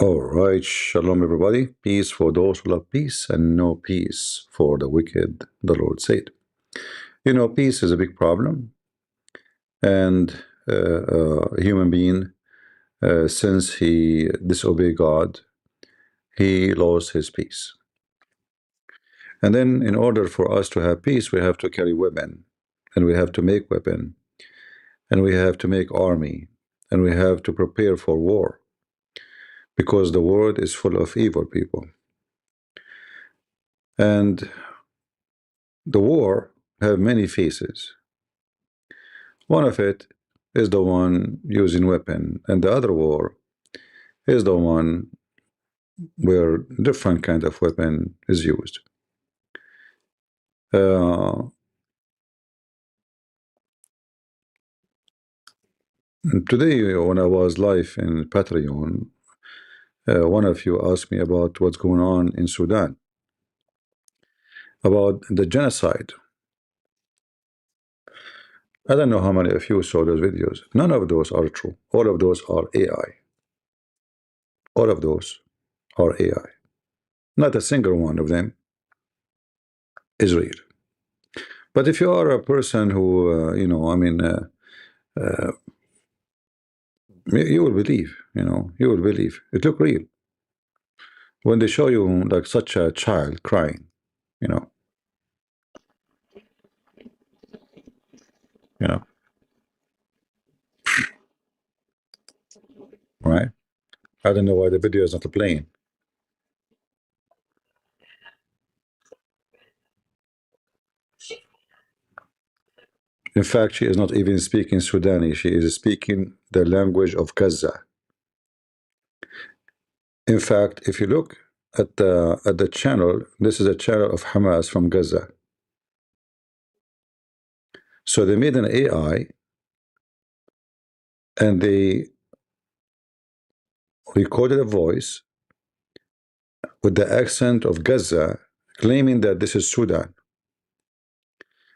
All right, shalom everybody. Peace for those who love peace and no peace for the wicked, the Lord said. You know, peace is a big problem, and a human being, since he disobeyed God, he lost his peace. And then in order for us to have peace, we have to carry weapon, and we have to make weapon, and we have to make army, and we have to prepare for war, because the world is full of evil people. And the war have many faces. One of it is the one using weapon, and the other war is the one where different kind of weapon is used. Uh, Today, when I was live in Patreon, one of you asked me about what's going on in Sudan, about the genocide. I don't know how many of you saw those videos. None of those are true. All of those are AI. All of those are AI. Not a single one of them is real. But if you are a person who, uh, you will believe, you will believe. It look real. When they show you like such a child crying, you know, you know, right? I don't know why the video is not playing. In fact, she is not even speaking Sudani. She is speaking the language of Gaza. In fact, if you look at the channel, this is a channel of Hamas from Gaza. So they made an AI and they recorded a voice with the accent of Gaza, claiming that this is Sudan.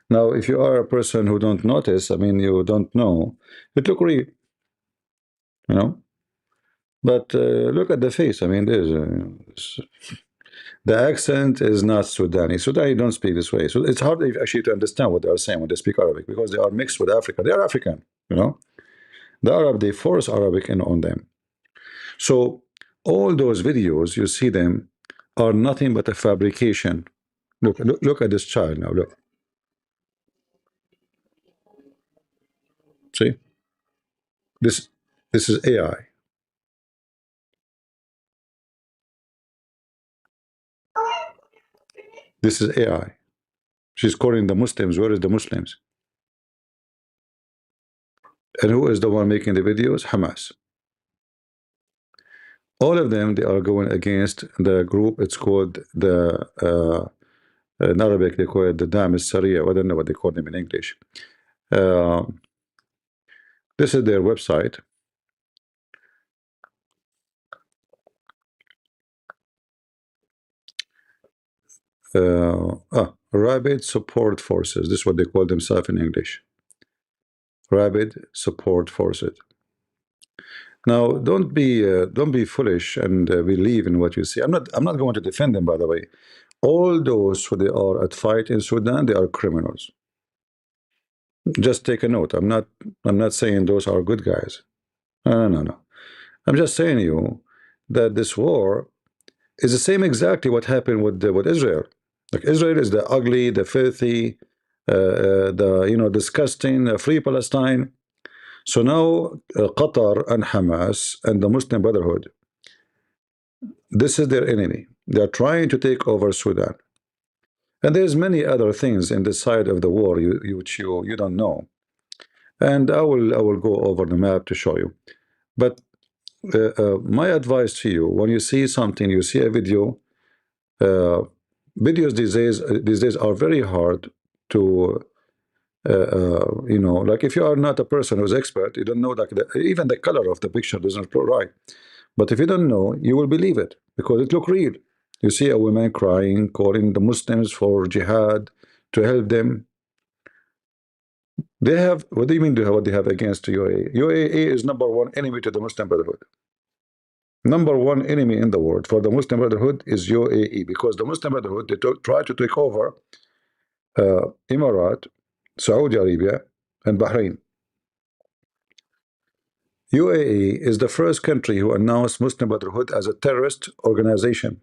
Now, if you are a person who don't notice, I mean, you don't know, it look real, you know. But look at the face. I mean, the accent is not Sudani. Sudani don't speak this way, so it's hard actually to understand what they are saying when they speak Arabic, because they are mixed with Africa. They are African, you know. The Arab, they force Arabic in on them. So all those videos you see them are nothing but a fabrication. Look at this child now. Look, see this. This is AI. This is AI. She's calling the Muslims. Where is the Muslims? And who is the one making the videos? Hamas. All of them, they are going against the group. It's called the in Arabic they call it the Dam al-Sariya. I don't know what they call them in English. Uh, this is their website. Rapid Support Forces. This is what they call themselves in English. Rapid Support Forces. Now, don't be foolish and believe in what you see. I'm not going to defend them, by the way. All those who they are at fight in Sudan, they are criminals. Just take a note. I'm not saying those are good guys. No. I'm just saying to you that this war is the same exactly what happened with Israel. Like Israel is the ugly, the filthy, the disgusting, free Palestine. So now Qatar and Hamas and the Muslim Brotherhood, this is their enemy. They are trying to take over Sudan. And there's many other things in the side of the war which you don't know. And I will go over the map to show you. But my advice to you, when you see something, you see a video, videos these days are very hard to like if you are not a person who's expert, you don't know, like even the color of the picture doesn't look right. But if you don't know, you will believe it because it look real. You see a woman crying, calling the Muslims for jihad to help them. They have, what do you mean they have, what they have against UAE? UAE is number one enemy to the Muslim Brotherhood. Number one enemy in the world for the Muslim Brotherhood is UAE, because the Muslim Brotherhood, they try to take over Emirates, Saudi Arabia, and Bahrain. UAE is the first country who announced Muslim Brotherhood as a terrorist organization.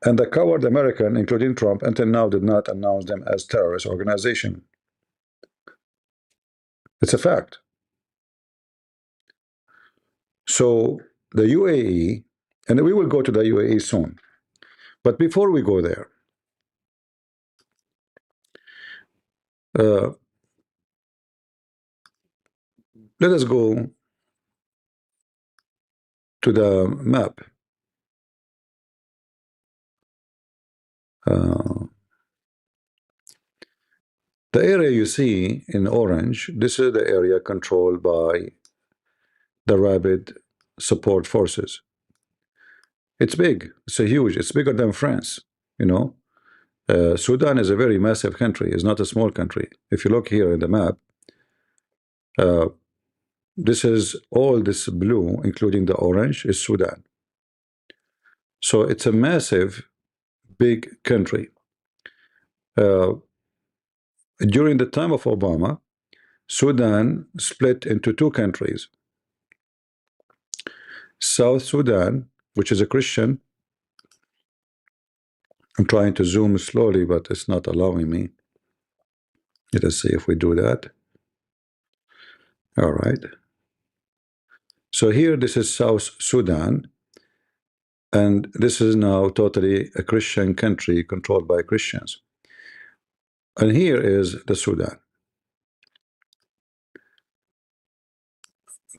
And the coward American, including Trump, until now did not announce them as terrorist organization. It's a fact. So the UAE, and we will go to the UAE soon. But before we go there, let us go to the map. The area you see in orange, this is the area controlled by the Rapid Support Forces. It's big. It's a huge. It's bigger than France. You know, Sudan is a very massive country. It's not a small country. If you look here in the map, this is all this blue, including the orange, is Sudan. So it's a massive, big country. During the time of Obama, Sudan split into two countries. South Sudan, which is a Christian. I'm trying to zoom slowly, but it's not allowing me. Let us see if we do that. All right. So here, this is South Sudan. And this is now totally a Christian country controlled by Christians. And here is the Sudan.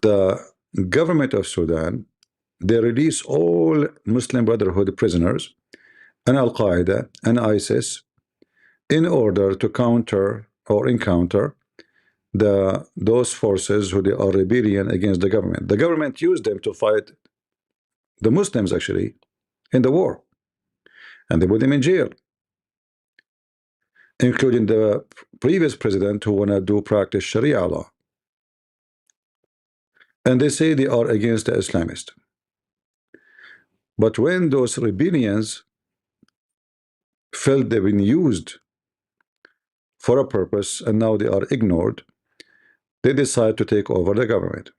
The government of Sudan, they release all Muslim Brotherhood prisoners and Al-Qaeda and ISIS in order to counter or encounter those forces who they are rebellion against the government. The government used them to fight the Muslims actually in the war, and they put them in jail, including the previous president who want to practice Sharia law. And they say they are against the Islamists. But when those rebellions felt they've been used for a purpose and now they are ignored, they decide to take over the government.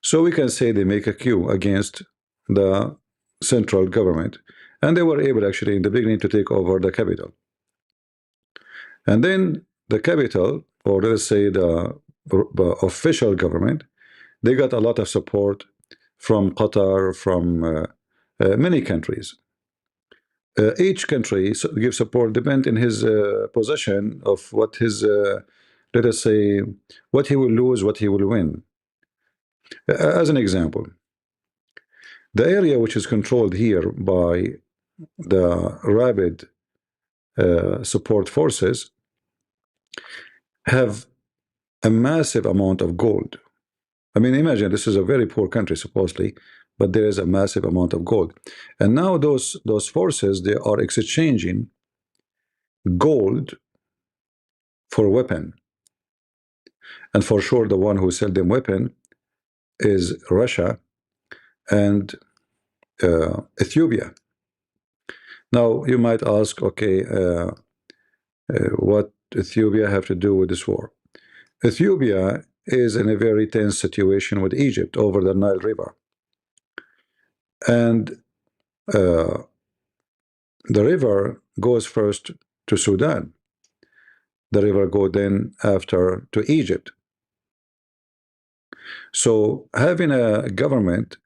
So we can say they make a coup against the central government, and they were able actually in the beginning to take over the capital. And then the capital, or let's say the official government, they got a lot of support from Qatar, from many countries. Each country gives support depend in his possession of what his, let us say, what he will lose, what he will win. As an example, the area which is controlled here by the Rapid Support Forces have a massive amount of gold. I mean, imagine this is a very poor country supposedly, but there is a massive amount of gold. And now those forces, they are exchanging gold for weapon. And for sure, the one who sell them weapon is Russia and Ethiopia. Now, you might ask, okay, what Ethiopia have to do with this war? Ethiopia is in a very tense situation with Egypt over the Nile River. And the river goes first to Sudan. The river goes then after to Egypt. So having a government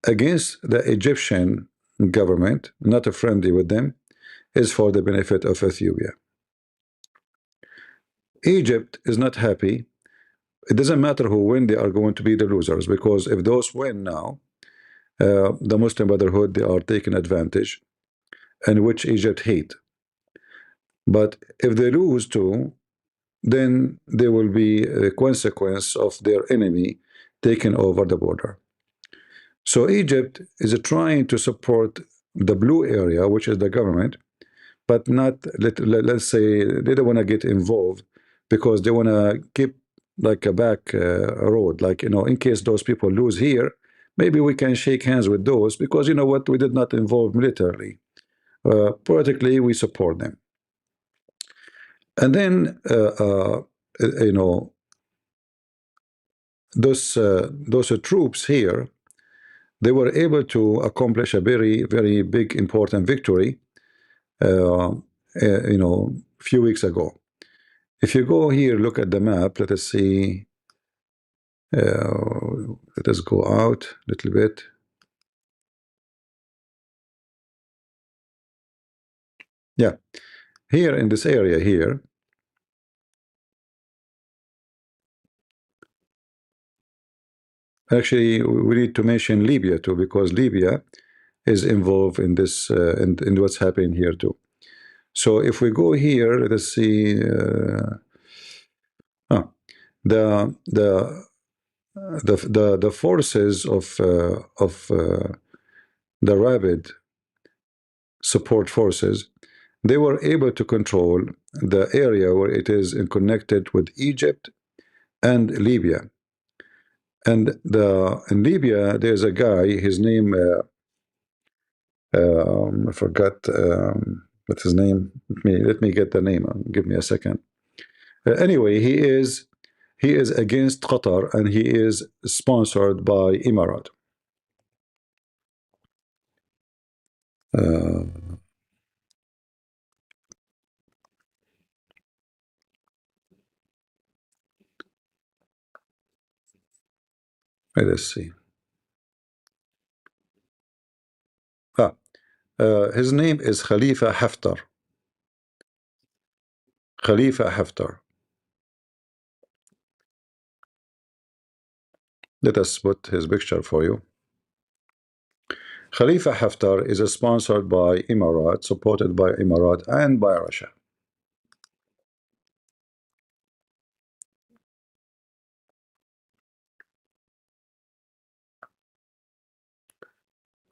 against the Egyptian government, not a friendly with them, is for the benefit of Ethiopia. Egypt is not happy. It doesn't matter who win, they are going to be the losers, because if those win now, the Muslim Brotherhood, they are taking advantage, and which Egypt hate. But if they lose too, then there will be a consequence of their enemy taking over the border. So Egypt is trying to support the blue area, which is the government, but not, let's say, they don't want to get involved because they want to keep like a back road, like, you know, in case those people lose here, maybe we can shake hands with those, because you know what, we did not involve militarily. Politically, we support them. And then, you know, those troops here, they were able to accomplish a very, very big, important victory, you know, a few weeks ago. If you go here, look at the map, let us see, let us go out a little bit. Yeah, here in this area here, actually, we need to mention Libya too, because Libya is involved in this, in what's happening here too. So if we go here, let us see, the the forces of the rabid support forces, they were able to control the area where it is connected with Egypt and Libya. And in Libya, there's a guy, his name, I forgot, what's his name? Let me get the name. Give me a second. Anyway, he is against Qatar, and he is sponsored by Emirates. Uh, let us see. Ah, his name is Khalifa Haftar. Khalifa Haftar. Let us put his picture for you. Khalifa Haftar is sponsored by Emirates, supported by Emirates and by Russia.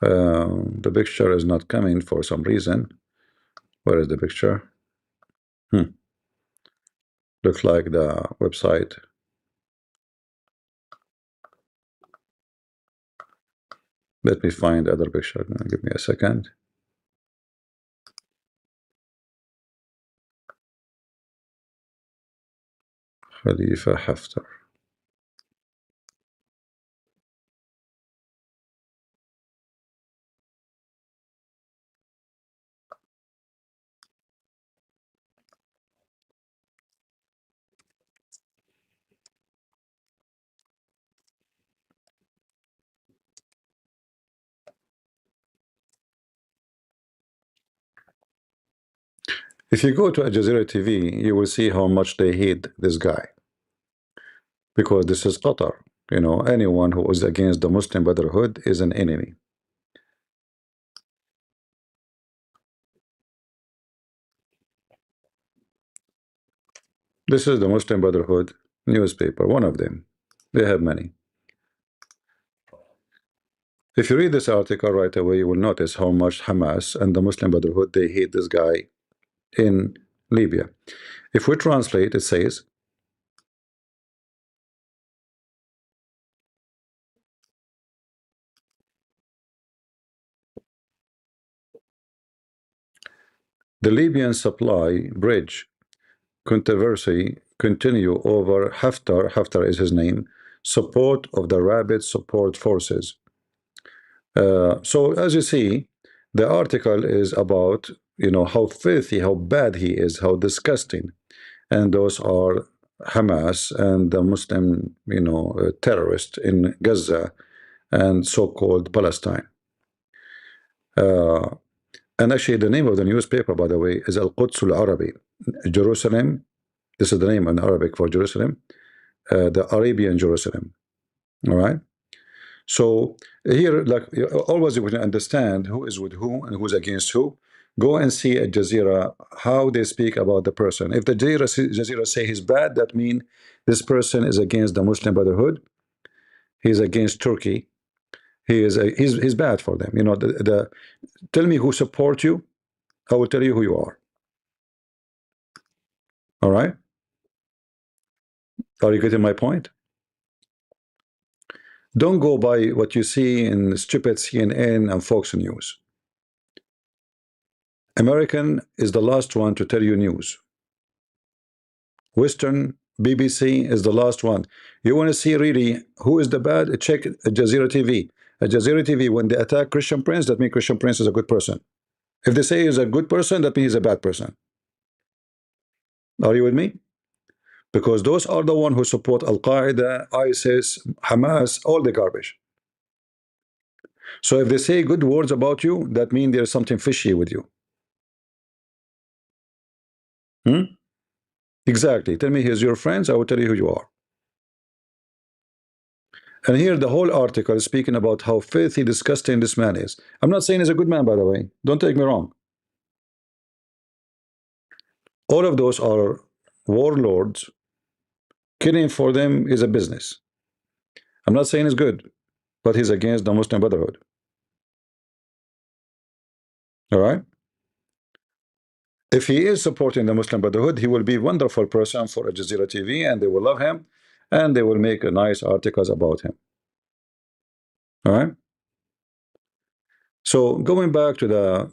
The picture is not coming for some reason. Where is the picture? Looks like the website. Let me find other picture. Give me a second. Khalifa Haftar. If you go to Al Jazeera TV, you will see how much they hate this guy, because this is Qatar. You know, anyone who is against the Muslim Brotherhood is an enemy. This is the Muslim Brotherhood newspaper, one of them. They have many. If you read this article right away, you will notice how much Hamas and the Muslim Brotherhood, they hate this guy in Libya. If we translate, it says, the Libyan supply bridge controversy continue over Haftar is his name, support of the rabid support forces. So as you see, the article is about, you know, how filthy, how bad he is, how disgusting, and those are Hamas and the Muslim, you know, terrorists in Gaza and so-called Palestine. And actually, the name of the newspaper, by the way, is Al-Quds Al-Arabi, Jerusalem. This is the name in Arabic for Jerusalem, the Arabian Jerusalem. All right. So here, like always, you can understand who is with who and who's against who. Go and see at Jazeera how they speak about the person. If the Jazeera say he's bad, that means this person is against the Muslim Brotherhood. He's against Turkey. He's bad for them. You know, tell me who support you, I will tell you who you are. All right. Are you getting my point? Don't go by what you see in stupid CNN and Fox News. American is the last one to tell you news. Western BBC is the last one. You want to see really who is the bad? Check Al Jazeera TV. Al Jazeera TV, when they attack Christian Prince, that means Christian Prince is a good person. If they say he's a good person, that means he's a bad person. Are you with me? Because those are the one who support Al Qaeda, ISIS, Hamas, all the garbage. So if they say good words about you, that means there's something fishy with you. Exactly. Tell me he's your friends, I will tell you who you are. And here the whole article is speaking about how filthy, disgusting this man is. I'm not saying he's a good man, by the way. Don't take me wrong. All of those are warlords. Killing for them is a business. I'm not saying it's good, but he's against the Muslim Brotherhood. All right? If he is supporting the Muslim Brotherhood, he will be a wonderful person for Al Jazeera TV, and they will love him, and they will make nice articles about him. All right? So going back to the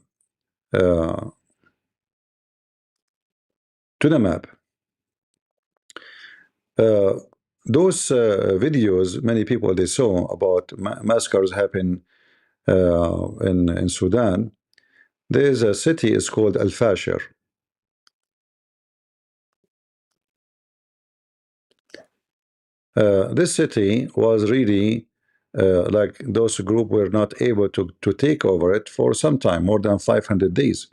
map, those videos, many people they saw about massacres happen in Sudan. There's a city is called Al Fashir. This city was really like those group were not able to take over it for some time, more than 500 days.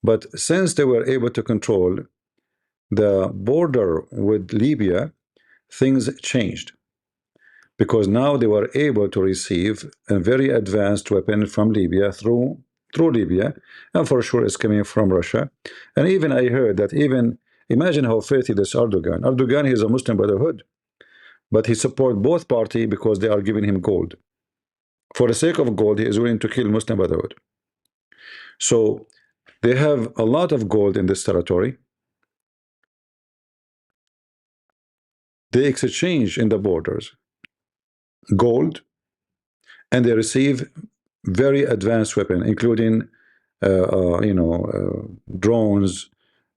But since they were able to control the border with Libya, things changed, because now they were able to receive a very advanced weapon from Libya through Libya, and for sure it's coming from Russia. And even I heard that, even imagine how filthy this Erdogan, he is a Muslim Brotherhood, but he support both parties because they are giving him gold. For the sake of gold, he is willing to kill Muslim Brotherhood. So they have a lot of gold in this territory. They exchange in the borders gold, and they receive very advanced weapon, including drones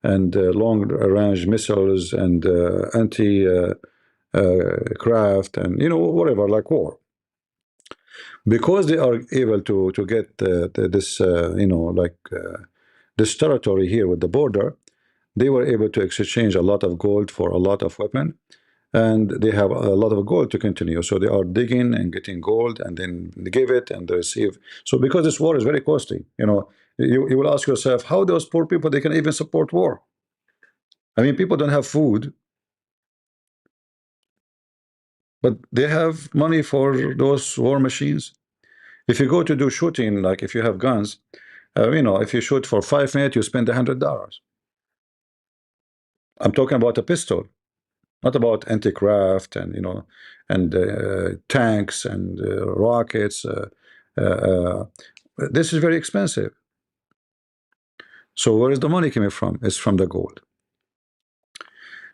and long-range missiles and anti-craft and whatever, like war. Because they are able to get this this territory here with the border, they were able to exchange a lot of gold for a lot of weapon, and they have a lot of gold to continue. So they are digging and getting gold, and then they give it and they receive. So because this war is very costly, you will ask yourself, how those poor people, they can even support war? I mean, people don't have food, but they have money for those war machines. If you go to do shooting, like if you have guns, if you shoot for 5 minutes, you spend $100. I'm talking about a pistol, not about anti-craft and tanks and rockets. This is very expensive. So where is the money coming from? It's from the gold.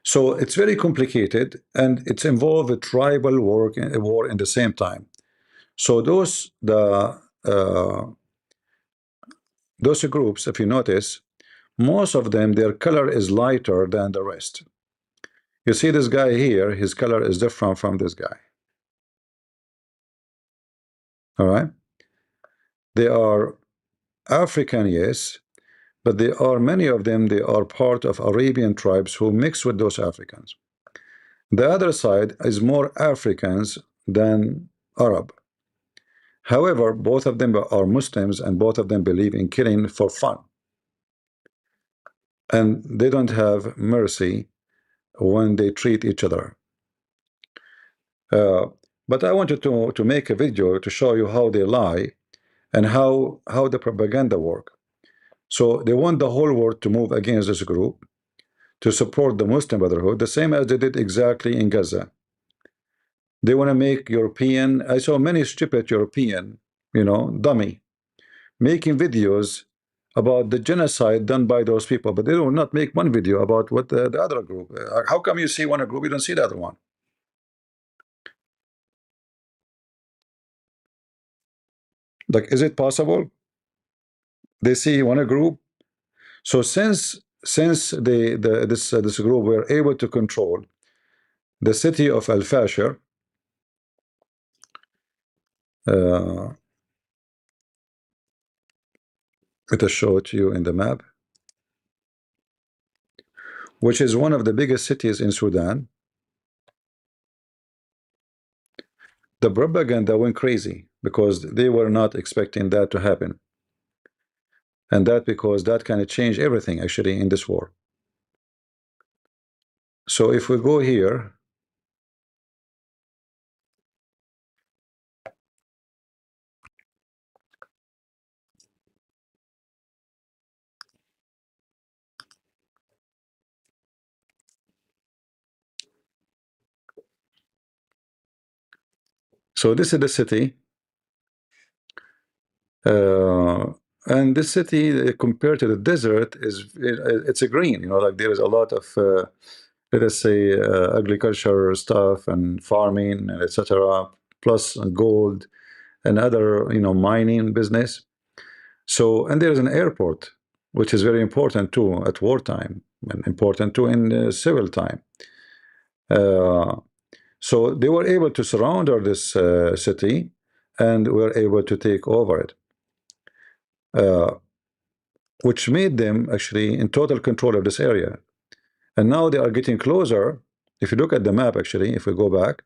So it's very complicated, and it's involved a tribal war in the same time. So those groups, if you notice, most of them, their color is lighter than the rest. You see this guy here, his color is different from this guy. All right? They are African, yes, but they are, many of them, they are part of Arabian tribes who mix with those Africans. The other side is more Africans than Arab. However, both of them are Muslims, and both of them believe in killing for fun. And they don't have mercy when they treat each other. But I wanted to make a video to show you how they lie and how the propaganda work. So they want the whole world to move against this group, to support the Muslim Brotherhood, the same as they did exactly in Gaza. They want to make European, I saw many stupid European, dummy, making videos about the genocide done by those people, but they do not make one video about what the other group. How come you see one group, you don't see the other one? Like, is it possible? They see one group. So since this group were able to control the city of Al Fashir, uh, let us show it to you in the map, which is one of the biggest cities in Sudan. The propaganda went crazy because they were not expecting that to happen, and that because that kind of changed everything actually in this war. So if we go here, so this is the city, and this city compared to the desert is it's a green, you know, like there is a lot of let us say agriculture stuff and farming and etc. plus gold and other, you know, mining business. So, and there is an airport, which is very important too at wartime and important too in civil time. Uh, so they were able to surround this city and were able to take over it, uh, which made them actually in total control of this area. And now they are getting closer. If you look at the map, actually, if we go back,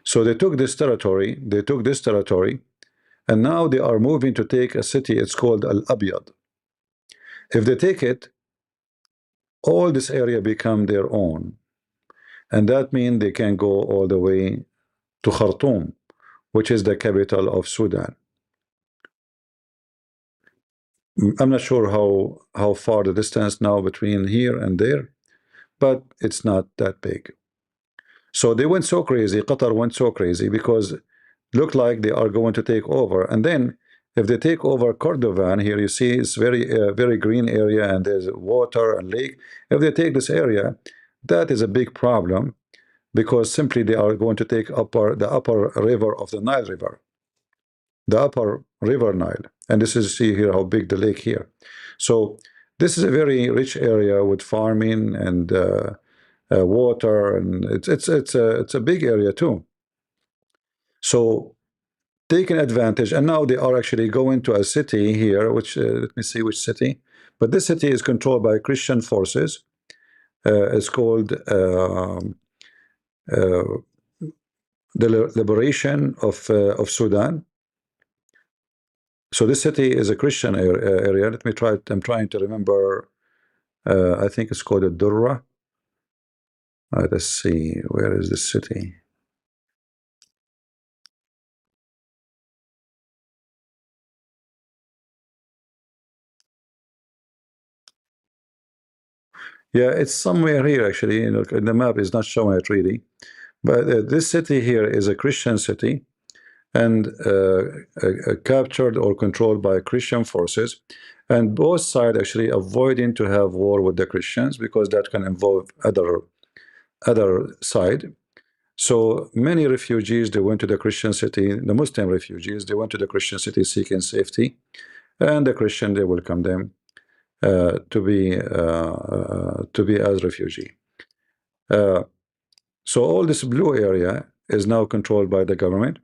so they took this territory, and now they are moving to take a city. It's called Al Abyad. If they take it, all this area become their own, and that means they can go all the way to Khartoum, which is the capital of Sudan. I'm not sure how far the distance now between here and there, but it's not that big. So they went so crazy, Qatar went so crazy because looked like they are going to take over. And then if they take over Cordovan, here you see it's very green area and there's water and lake. If they take this area, that is a big problem because simply they are going to take the upper river of the Nile River, the upper river Nile. And this is, see here how big the lake here. So this is a very rich area with farming and water, and it's a big area too. So taking advantage, and now they are actually going to a city here, which let me see which city, but this city is controlled by Christian forces. It's called the Liberation of Sudan. So this city is a Christian area. Let me try it. I'm trying to remember. I think it's called Durra. Let's see, where is this city? Yeah, it's somewhere here actually. You know, the map is not showing it really, but this city here is a Christian city, and captured or controlled by Christian forces, and both sides actually avoiding to have war with the Christians because that can involve other side. So many refugees, they went to the Christian city, the Muslim refugees, they went to the Christian city seeking safety, and the Christian, they welcome them to be as refugee. So all this blue area is now controlled by the government,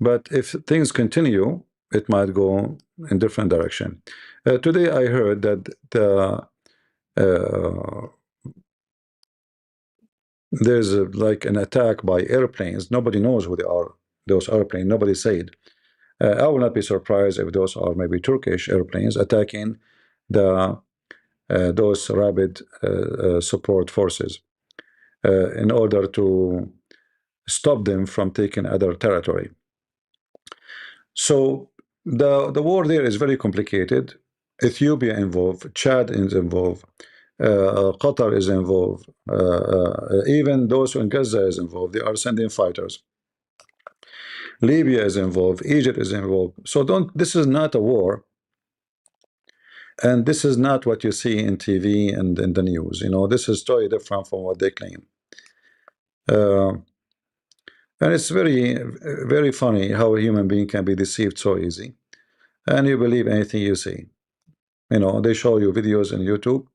but if things continue, it might go in different direction. Today I heard that there's like an attack by airplanes. Nobody knows who they are, those airplanes. Nobody said. I will not be surprised if those are maybe Turkish airplanes attacking the those rapid support forces in order to stop them from taking other territory. So the war there is very complicated. Ethiopia involved, Chad is involved, Qatar is involved. Even those in Gaza is involved. They are sending fighters. Libya is involved. Egypt is involved. So don't. This is not a war, and this is not what you see in TV and in the news. You know, this is totally different from what they claim. Uh, and it's very funny how a human being can be deceived so easy, and you believe anything you see. You know, they show you videos on YouTube,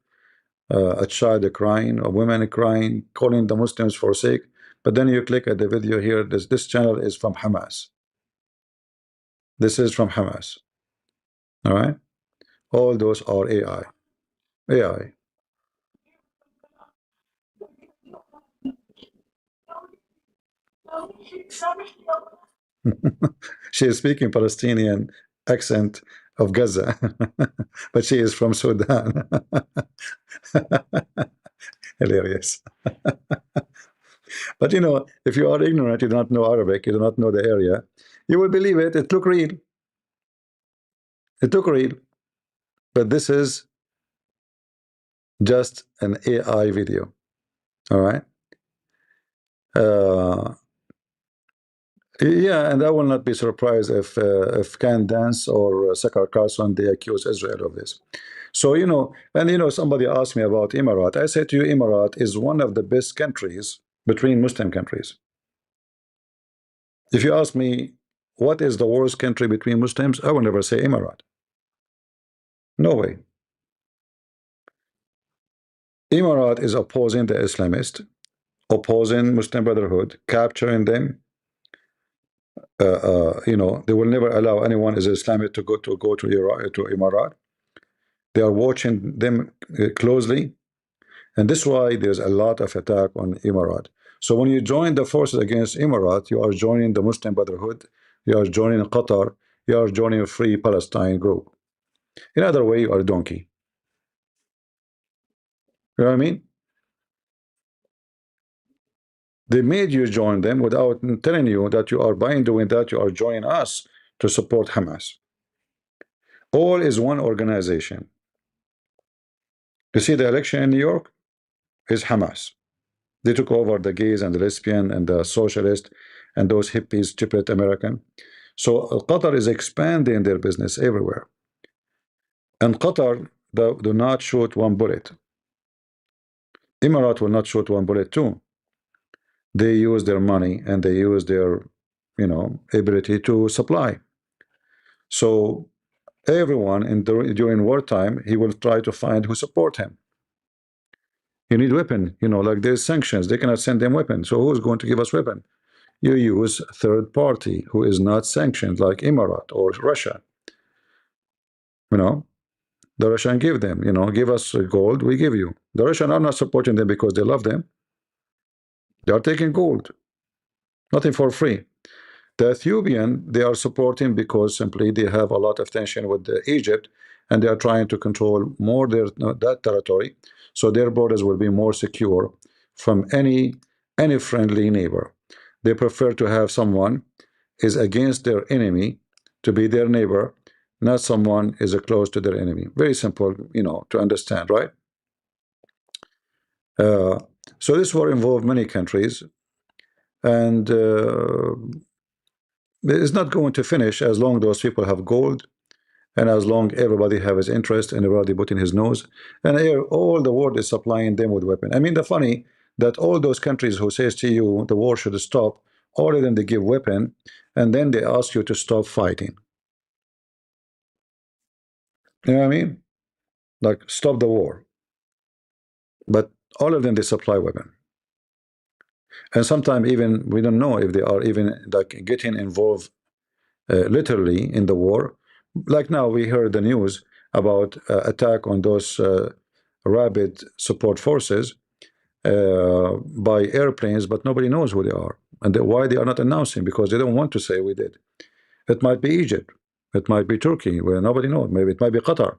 a child crying, a woman crying, calling the Muslims for sake. But then you click at the video here. This channel is from Hamas. This is from Hamas. All right. All those are AI. AI. She is speaking Palestinian accent of Gaza, but she is from Sudan. Hilarious. But you know, if you are ignorant, you do not know Arabic, you do not know the area, you will believe it. It look real. It look real. But this is just an AI video. All right. Uh, yeah, and I will not be surprised if Can Dance or Sakar Carson they accuse Israel of this. So you know, and you know, somebody asked me about Emirates. I said to you, Emirates is one of the best countries between Muslim countries. If you ask me what is the worst country between Muslims, I will never say Emirates. No way. Emirates is opposing the Islamist, opposing Muslim Brotherhood, capturing them. You know, they will never allow anyone as Islamic to go to Iraq, to Emirates. They are watching them closely, and this is why there's a lot of attack on Emirates. So when you join the forces against Emirates, you are joining the Muslim Brotherhood, you are joining Qatar, you are joining a Free Palestine group. In other way, you are a donkey. You know what I mean? They made you join them without telling you that you are, by doing that, you are joining us to support Hamas. All is one organization. You see, the election in New York is Hamas. They took over the gays and the lesbian and the socialist and those hippies, stupid American. So Qatar is expanding their business everywhere. And Qatar do not shoot one bullet. Emirates will not shoot one bullet too. They use their money and they use their, you know, ability to supply. So everyone during wartime, he will try to find who support him. You need weapon, you know, like there's sanctions. They cannot send them weapons. So who's going to give us weapon? You use third party who is not sanctioned, like Emirates or Russia. You know, the Russian give them, you know, give us gold, we give you. The Russian are not supporting them because they love them. They are taking gold, nothing for free. The Ethiopian, they are supporting because simply they have a lot of tension with Egypt, and they are trying to control more that territory, so their borders will be more secure from any friendly neighbor. They prefer to have someone is against their enemy to be their neighbor, not someone is close to their enemy. Very simple, you know, to understand, right? Uh, so this war involved many countries, and it's not going to finish as long those people have gold, and as long everybody have his interest and everybody putting his nose, and all the world is supplying them with weapon. I mean, the funny that all those countries who says to you the war should stop, all of them they give weapon, and then they ask you to stop fighting. You know what I mean? Like stop the war, but all of them they supply weapon, and sometimes even we don't know if they are even like getting involved literally in the war. Like now we heard the news about attack on those rabid support forces by airplanes, but nobody knows who they are and why they are not announcing, because they don't want to say we did. It might be Egypt, it might be Turkey, where nobody knows. Maybe it might be Qatar.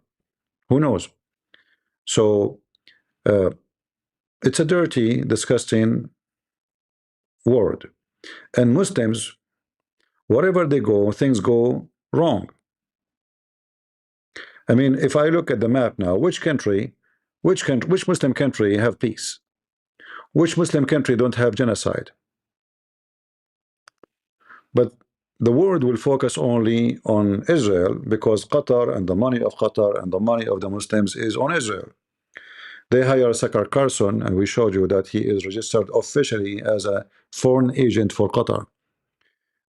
Who knows? So uh, it's a dirty, disgusting world. And Muslims, wherever they go, things go wrong. I mean, if I look at the map now, which country which Muslim country have peace? Which Muslim country don't have genocide? But the world will focus only on Israel because Qatar and the money of Qatar and the money of the Muslims is on Israel. They hire Sakar Carson, and we showed you that he is registered officially as a foreign agent for Qatar.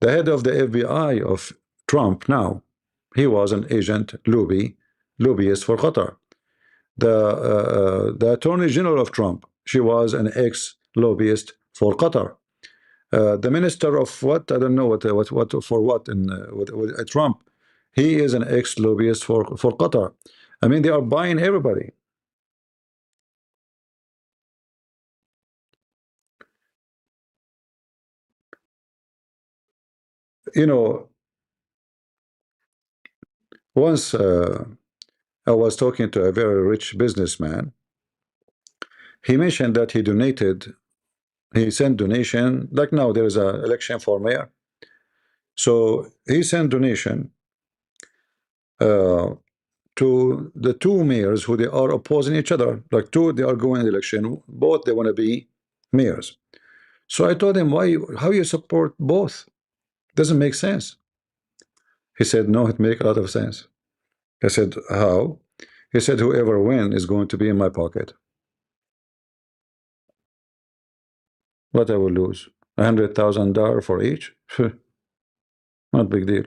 The head of the FBI of Trump now, he was an agent lobbyist for Qatar. The Attorney General of Trump, she was an ex-lobbyist for Qatar. The minister of what, I don't know what for what in with Trump, he is an ex-lobbyist for Qatar. I mean, they are buying everybody. You know, once I was talking to a very rich businessman. He mentioned that he sent donation, like now there is an election for mayor. So he sent donation uh, to the two mayors who they are opposing each other. Like two, they are going election, both they want to be mayors. So I told him, how you support both? Doesn't make sense. He said, no, it makes a lot of sense. I said, how? He said, whoever wins is going to be in my pocket. What I will lose? $100,000 for each? Not big deal.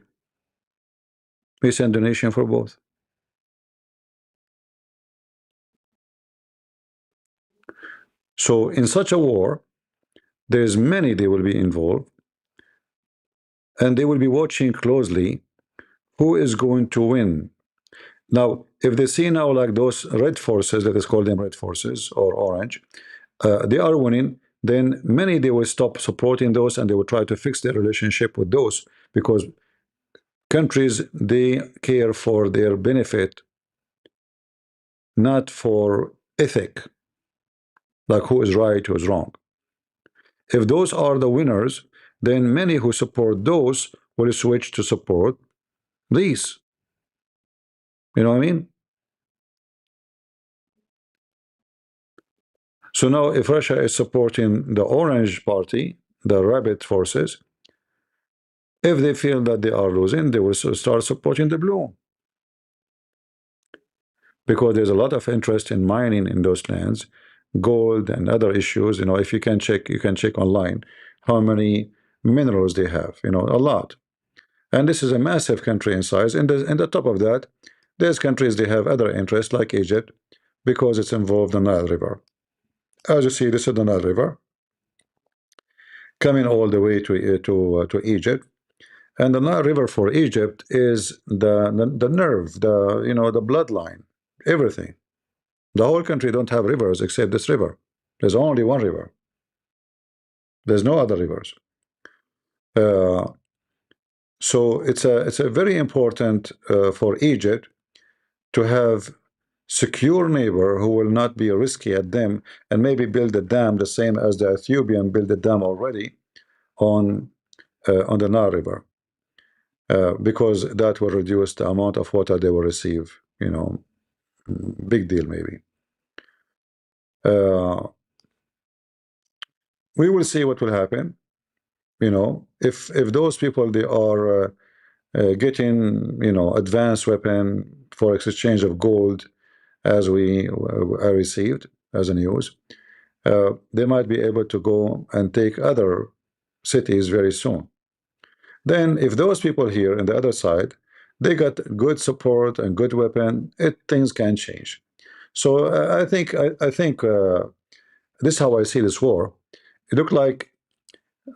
We send donation for both. So in such a war, there's many they will be involved, and they will be watching closely who is going to win. Now, if they see now like those red forces, that is called them red forces or orange, they are winning, then many they will stop supporting those and they will try to fix their relationship with those, because countries, they care for their benefit, not for ethic, like who is right, who is wrong. If those are the winners, then many who support those will switch to support these. You know what I mean? So now if Russia is supporting the orange party, the rabbit forces, if they feel that they are losing, they will start supporting the blue. Because there's a lot of interest in mining in those lands, gold and other issues. You know, if you can check online how many minerals they have, you know, a lot. And this is a massive country in size. And the top of that, there's countries they have other interests like Egypt, because it's involved in the Nile River. As you see, this is the Nile River coming all the way to Egypt, and the Nile River for Egypt is the nerve, the bloodline, everything. The whole country don't have rivers except this river. There's only one river. There's no other rivers. Uh, so it's a very important for Egypt to have secure neighbor who will not be risky at them, and maybe build a dam the same as the Ethiopian built a dam already on the Nile River, because that will reduce the amount of water they will receive. You know, big deal maybe. Uh, we will see what will happen. You know, if those people they are getting advanced weapon for exchange of gold, as we received as a news, they might be able to go and take other cities very soon. Then if those people here on the other side, they got good support and good weapon, things can change. So I think this is how I see this war. It looked like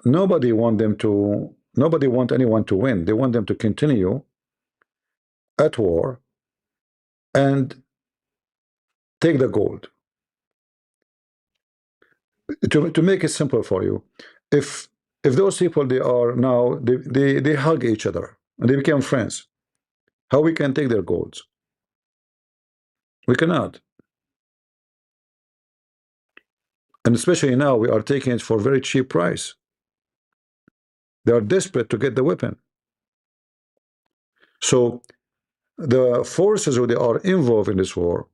nobody want anyone to win. They want them to continue at war and take the gold. To make it simple for you, if those people they are now they hug each other and they become friends, how we can take their golds? We cannot. And especially now we are taking it for very cheap price. They are desperate to get the weapon. So the forces who they are involved in this war,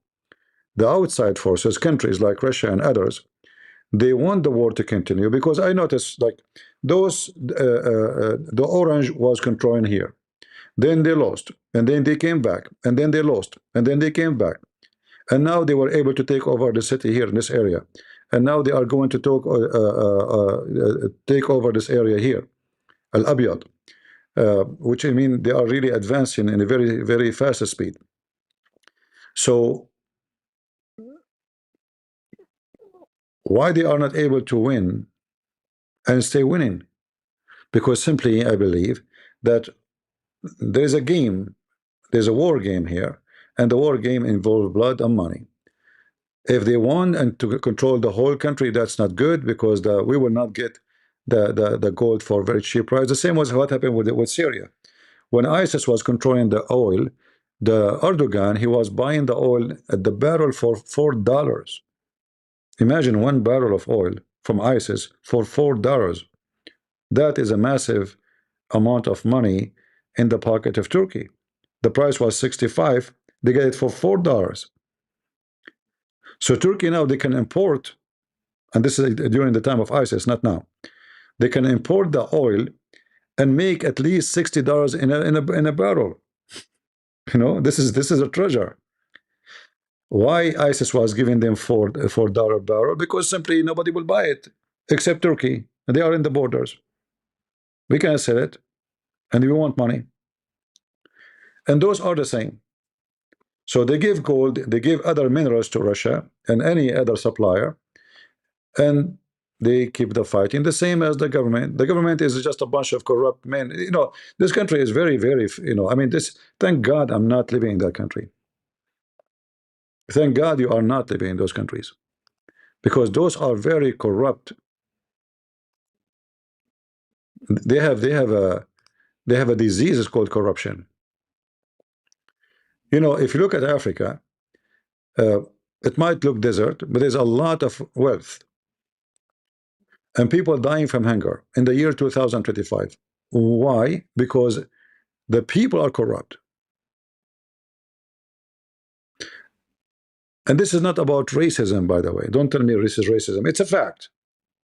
the outside forces, countries like Russia and others, they want the war to continue, because I noticed like those the orange was controlling here, then they lost, and then they came back, and then they lost, and then they came back, and now they were able to take over the city here in this area, and now they are going to take over this area here, Al Abyad, which I mean they are really advancing in a very, very fast speed. So why they are not able to win and stay winning? Because simply I believe that there's a game, there's a war game here, and the war game involves blood and money. If they want and to control the whole country, that's not good, because we will not get the gold for very cheap price. The same was what happened with Syria. When ISIS was controlling the oil, the Erdogan, he was buying the oil at the barrel for $4. Imagine 1 barrel of oil from ISIS for $4. That is a massive amount of money in the pocket of Turkey. The price was 65, they get it for $4. So Turkey now they can import, and this is during the time of ISIS, not now. They can import the oil and make at least $60 in a barrel. You know, this is a treasure. Why ISIS was giving them $4 barrel? Because simply nobody will buy it except Turkey. They are in the borders. We can sell it, and we want money. And those are the same. So they give gold, they give other minerals to Russia and any other supplier, and they keep the fighting. The same as the government. The government is just a bunch of corrupt men. You know, this country is very, very, you know, I mean, this, thank God I'm not living in that country. Thank God you are not living in those countries, because those are very corrupt. They have a disease, it's called corruption. You know, if you look at Africa, uh, it might look desert, but there's a lot of wealth and people dying from hunger in the year 2025. Why? Because the people are corrupt. And this is not about racism, by the way. Don't tell me this is racism. It's a fact.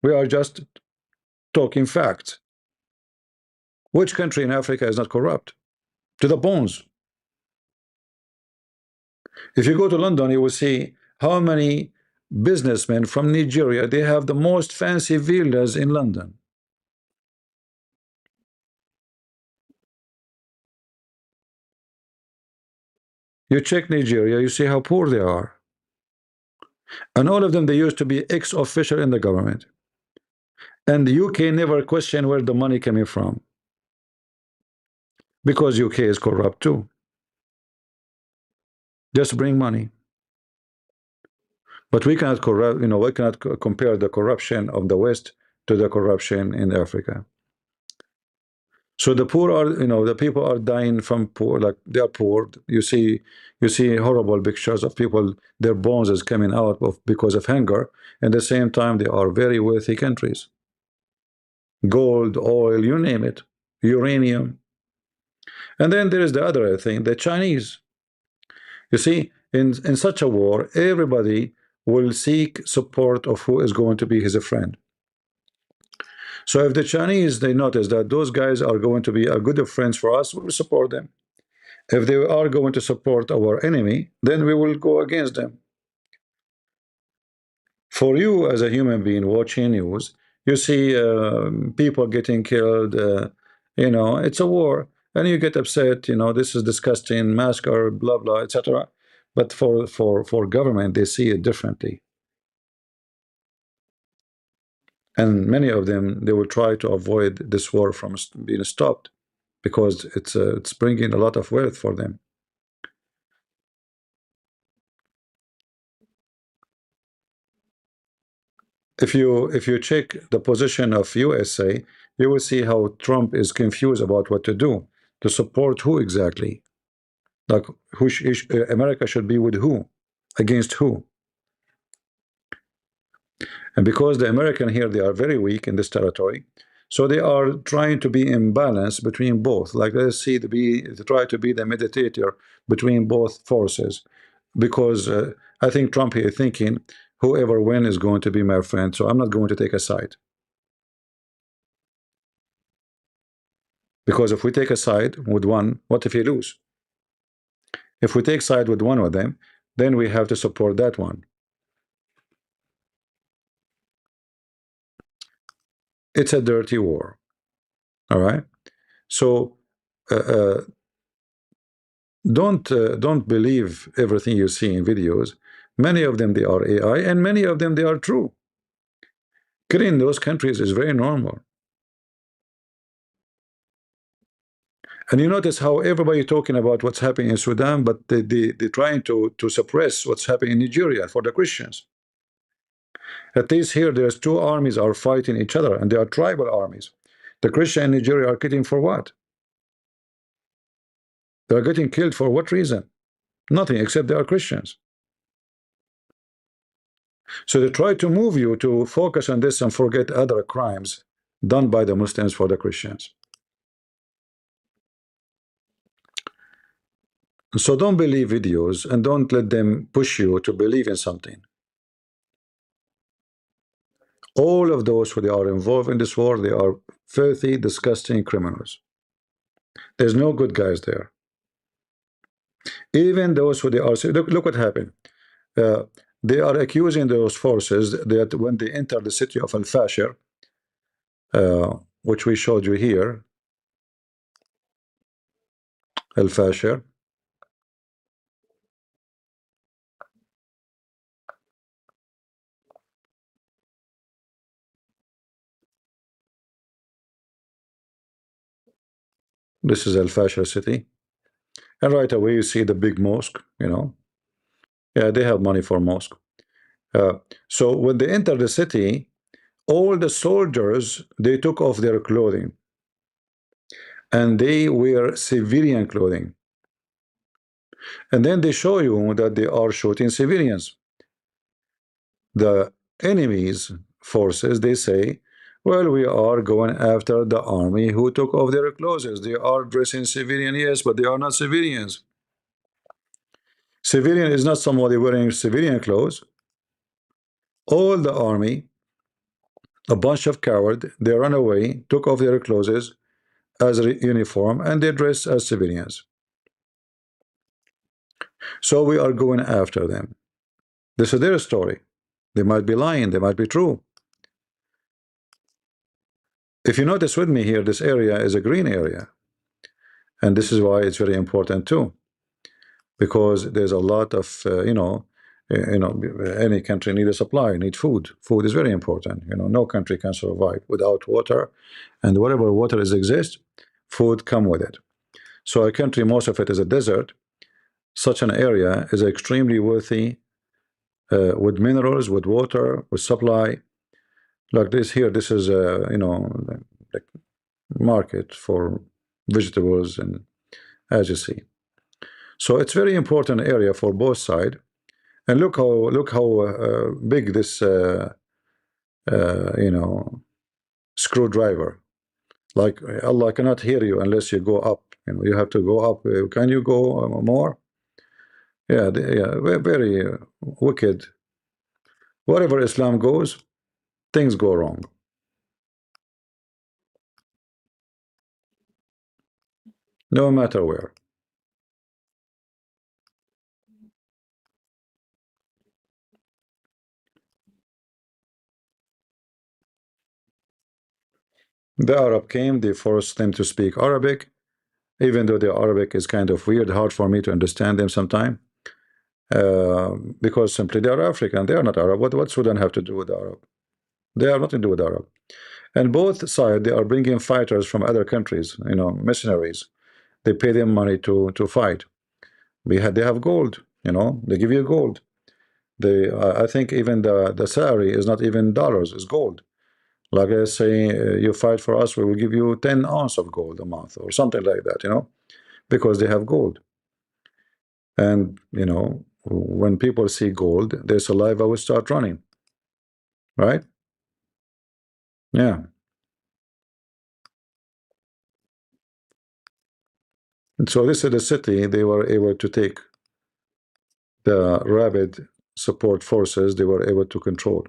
We are just talking facts. Which country in Africa is not corrupt? To the bones. If you go to London, you will see how many businessmen from Nigeria, they have the most fancy villas in London. You check Nigeria, you see how poor they are. And all of them, they used to be ex-official in the government. And the UK never questioned where the money coming from, because UK is corrupt too. Just bring money. But we cannot corrupt, you know, we cannot compare the corruption of the West to the corruption in Africa. So the poor are, you know, the people are dying from poor, like they are poor. You see horrible pictures of people, their bones is coming out of because of hunger. At the same time, they are very wealthy countries. Gold, oil, you name it, uranium. And then there is the other thing, the Chinese. You see, in such a war, everybody will seek support of who is going to be his friend. So if the Chinese, they notice that those guys are going to be a good of friends for us, we will support them. If they are going to support our enemy, then we will go against them. For you as a human being watching news, you see people getting killed, you know, it's a war, and you get upset, you know, this is disgusting, massacre, blah, blah, etc. But for government, they see it differently. And many of them, they will try to avoid this war from being stopped, because it's bringing a lot of wealth for them. If you check the position of USA, you will see how Trump is confused about what to do, to support who exactly, like who America should be with who, against who. And because the American here, they are very weak in this territory, so they are trying to be in balance between both. Like let's see, to try to be the mediator between both forces. because I think Trump here is thinking whoever wins is going to be my friend, so I'm not going to take a side. Because if we take a side with one, what if he lose? If we take side with one of them, then we have to support that one. It's a dirty war. All right. So uh, uh, don't believe everything you see in videos. Many of them they are AI, and many of them they are true. Killing in those countries is very normal. And you notice how everybody talking about what's happening in Sudan, but they're trying to suppress what's happening in Nigeria for the Christians. At least here, there's two armies are fighting each other, and they are tribal armies. The Christian in Nigeria are getting for what? They are getting killed for what reason? Nothing, except they are Christians. So they try to move you to focus on this and forget other crimes done by the Muslims for the Christians. So don't believe videos and don't let them push you to believe in something. All of those who they are involved in this war, they are filthy, disgusting criminals. There's no good guys there. Even those who they are, look what happened. Uh, they are accusing those forces that when they enter the city of Al-Fashir, which we showed you here, Al-Fashir, this is Al-Fashir city, and right away you see the big mosque, you know. Yeah, they have money for mosque. Uh, so when they enter the city, all the soldiers, they took off their clothing and they wear civilian clothing. And then they show you that they are shooting civilians. The enemy's forces, they say, well, we are going after the army who took off their clothes. They are dressing civilian, yes, but they are not civilians. Civilian is not somebody wearing civilian clothes. All the army, a bunch of cowards, they run away, took off their clothes as a uniform, and they dress as civilians. So we are going after them. This is their story. They might be lying, they might be true. If you notice with me here, this area is a green area. And this is why it's very important too. Because there's a lot of, any country need a supply, need food. Food is very important. No country can survive without water. And wherever water exists, food come with it. So a country, most of it is a desert. Such an area is extremely wealthy with minerals, with water, with supply. Like this here, this is like market for vegetables, and as you see. So it's very important area for both sides. And look how big this screwdriver. Like Allah cannot hear you unless you go up. You have to go up. Can you go more? Yeah, very wicked. Wherever Islam goes, things go wrong. No matter where. The Arab came, they forced them to speak Arabic, even though the Arabic is kind of weird, hard for me to understand them sometimes. Because simply they are African, they are not Arab. What Sudan have to do with Arab? They have nothing to do with Arab. And both sides, they are bringing fighters from other countries, mercenaries. They pay them money to fight. They have gold, they give you gold. I think even the salary is not even dollars, it's gold. Like I say, you fight for us, we will give you 10 ounces of gold a month or something like that, because they have gold. And, when people see gold, their saliva will start running, right? Yeah. And so this is the city they were able to take. the rabid support forces they were able to control.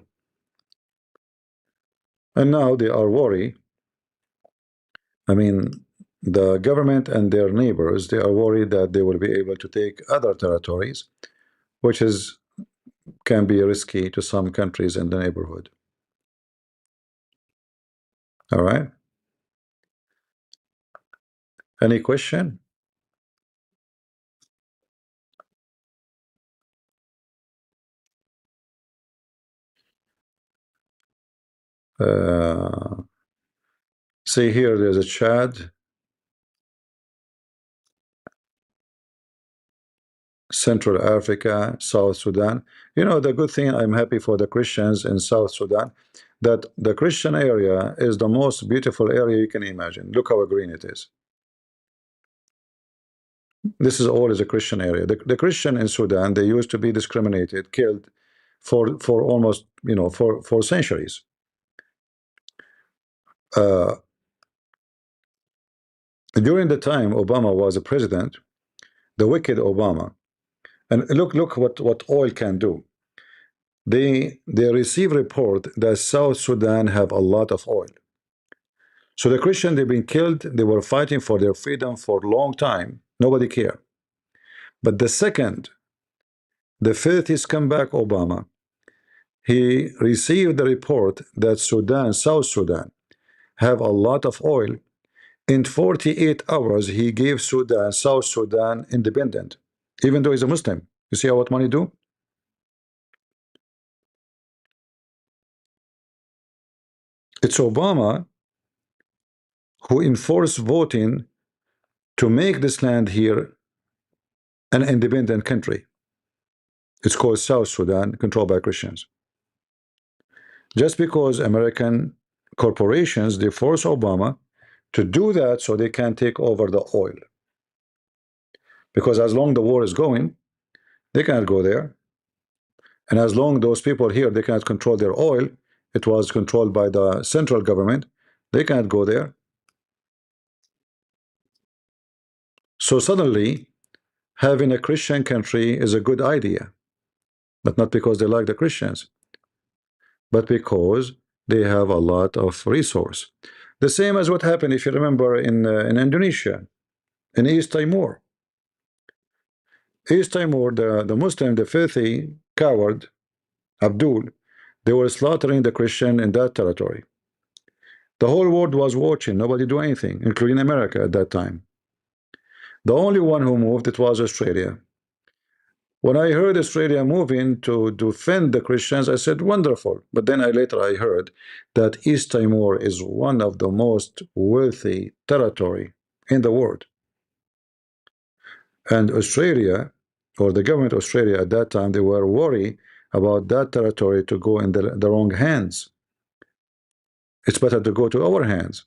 And now they are worried. I mean, the government and their neighbors, they are worried that they will be able to take other territories, which is can be risky to some countries in the neighborhood. All right. Any question? Uh, See here, there's a Chad, Central Africa, South Sudan. You know, the good thing, I'm happy for the Christians in South Sudan, that the Christian area is the most beautiful area you can imagine. Look how green it is. This is always a Christian area. The Christian in Sudan, they used to be discriminated, killed for almost, you know, for centuries. Uh, During the time Obama was a president, the wicked Obama, and look what oil can do. They receive report that South Sudan have a lot of oil. So the Christian, they've been killed. They were fighting for their freedom for a long time. Nobody cared. But the second the filthies come back, Obama, he received the report that Sudan, South Sudan, have a lot of oil. In 48 hours, he gave Sudan, South Sudan, independent, even though he's a Muslim. You see how what money do? It's Obama who enforced voting to make this land here an independent country. It's called South Sudan, controlled by Christians. Just because American corporations, they force Obama to do that so they can take over the oil. Because as long the war is going, they cannot go there. And as long those people here, they cannot control their oil, it was controlled by the central government, they cannot go there. So suddenly, having a Christian country is a good idea, but not because they like the Christians, but because they have a lot of resource. The same as what happened, if you remember, in Indonesia, in East Timor. East Timor, the Muslim, the filthy coward, Abdul, they were slaughtering the Christian in that territory. The whole world was watching, nobody do anything, including America at that time. The only one who moved, it was Australia. When I heard Australia moving to defend the Christians, I said, wonderful. But then later I heard that East Timor is one of the most wealthy territory in the world. And Australia, or the government of Australia at that time, they were worried about that territory to go in the wrong hands. It's better to go to our hands.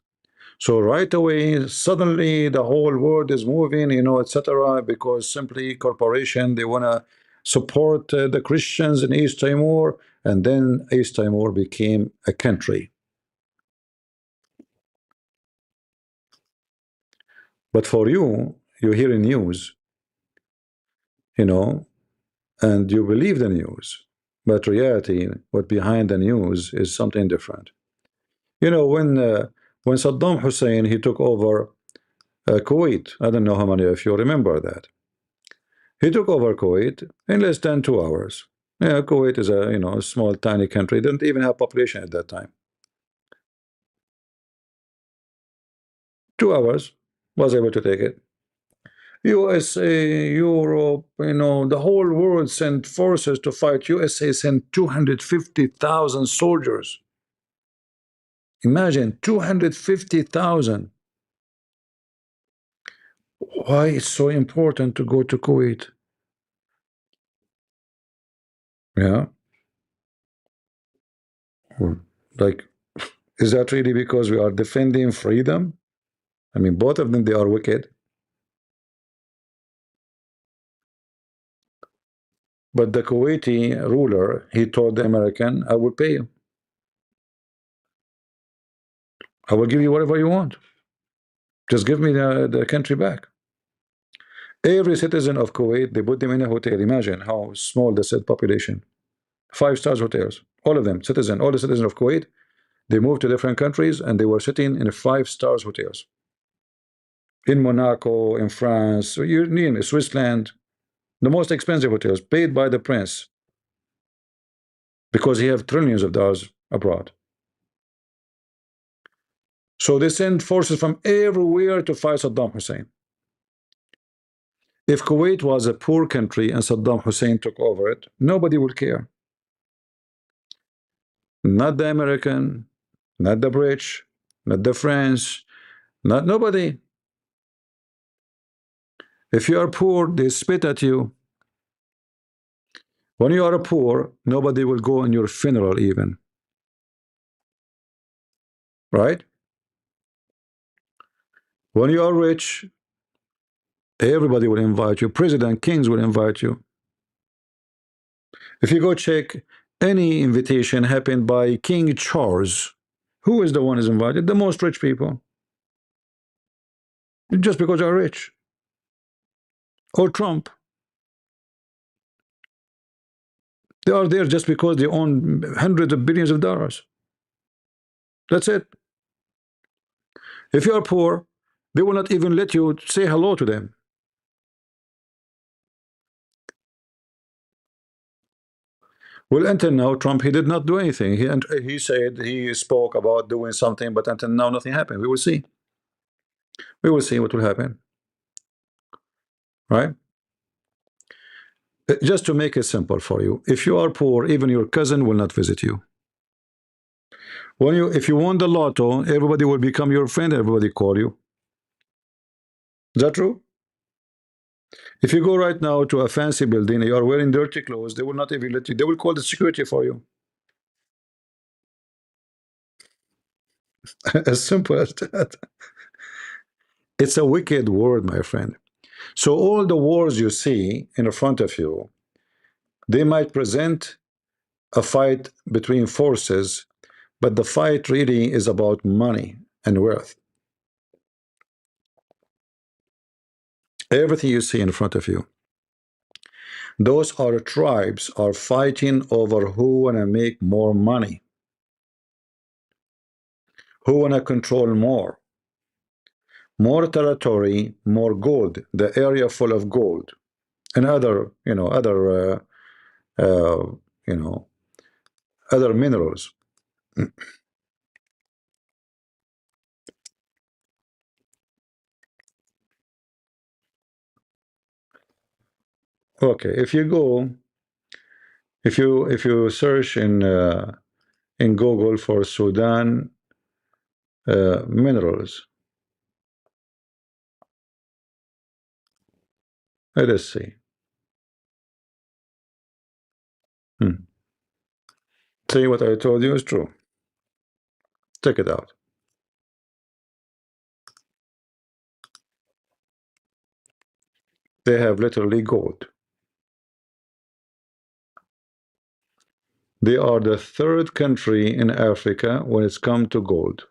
So right away, suddenly the whole world is moving, you know, etc. Because simply corporation, they want to support the Christians in East Timor, and then East Timor became a country. But for you, you hear in news, you know, and you believe the news, but reality, what behind the news is something different. You know, when Saddam Hussein he took over Kuwait, I don't know how many of you remember that. He took over Kuwait in less than 2 hours. Yeah, Kuwait is a small tiny country, didn't even have population at that time. 2 hours was able to take it. USA, Europe, the whole world sent forces to fight. USA sent 250,000 soldiers. Imagine 250,000. Why it's so important to go to Kuwait? Yeah. Like, is that really because we are defending freedom? I mean, both of them, they are wicked. But the Kuwaiti ruler, he told the American, I will pay you. I will give you whatever you want. Just give me the country back. Every citizen of Kuwait, they put them in a hotel. Imagine how small the said population. 5 stars hotels. All of them, all the citizens of Kuwait, they moved to different countries and they were sitting in 5 stars hotels. In Monaco, in France, you name it, Switzerland, the most expensive hotels paid by the prince because he have trillions of dollars abroad. So they send forces from everywhere to fight Saddam Hussein. If Kuwait was a poor country and Saddam Hussein took over it, nobody would care. Not the American, not the British, not the French, not nobody. If you are poor, they spit at you. When you are poor, nobody will go on your funeral even. Right? When you are rich, everybody will invite you. President, kings will invite you. If you go check any invitation happened by King Charles, who is the one who's invited? The most rich people. Just because they are rich. Or Trump. They are there just because they own hundreds of billions of dollars. That's it. If you are poor, they will not even let you say hello to them. Well, until now, Trump, he did not do anything. He said he spoke about doing something, but until now, nothing happened. We will see. We will see what will happen. Right? Just to make it simple for you, if you are poor, even your cousin will not visit you. If you won the lotto, everybody will become your friend. Everybody call you. Is that true? If you go right now to a fancy building, you are wearing dirty clothes, they will not even let you. They will call the security for you. As simple as that. It's a wicked world, my friend. So all the wars you see in front of you, they might present a fight between forces, but the fight really is about money and wealth. Everything you see in front of you, those are tribes are fighting over who wanna make more money, who wanna control more territory, more gold, the area full of gold, and other, uh, you know, other minerals. Okay, if you search in Google for Sudan minerals, let us see. Hmm. See, what I told you is true. Check it out. They have literally gold. They are the third country in Africa when it's come to gold.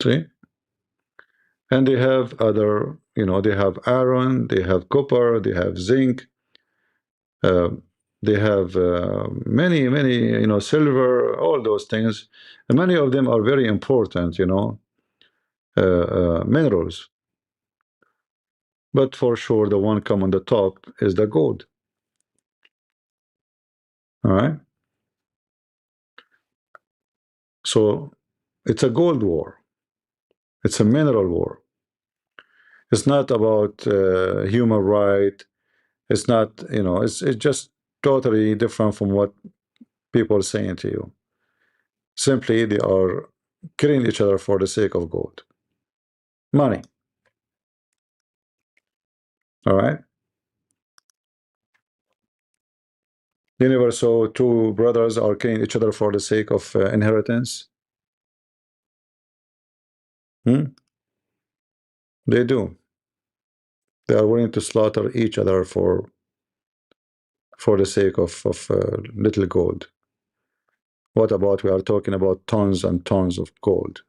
See? And they have other, they have iron, they have copper, they have zinc, uh, they have many, silver, all those things. And many of them are very important, minerals. But for sure, the one come on the top is the gold. All right. So it's a gold war. It's a mineral war. It's not about human right. It's not, it's just totally different from what people are saying to you. Simply, they are killing each other for the sake of gold. Money. All right. You never saw two brothers are killing each other for the sake of inheritance. Hmm? They do. They are willing to slaughter each other for the sake of little gold. What about we are talking about tons and tons of gold,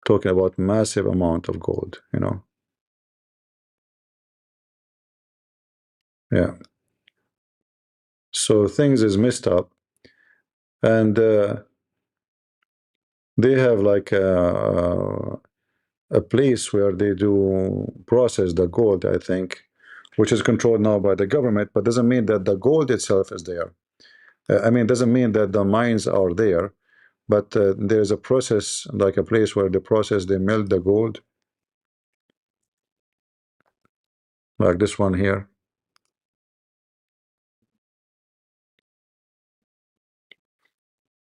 talking about massive amount of gold, you know? Yeah. So things is messed up, and they have like a place where they do process the gold, I think, which is controlled now by the government, but doesn't mean that the gold itself is there. I mean, doesn't mean that the mines are there, but there's a process, like a place where the process, they melt the gold, like this one here.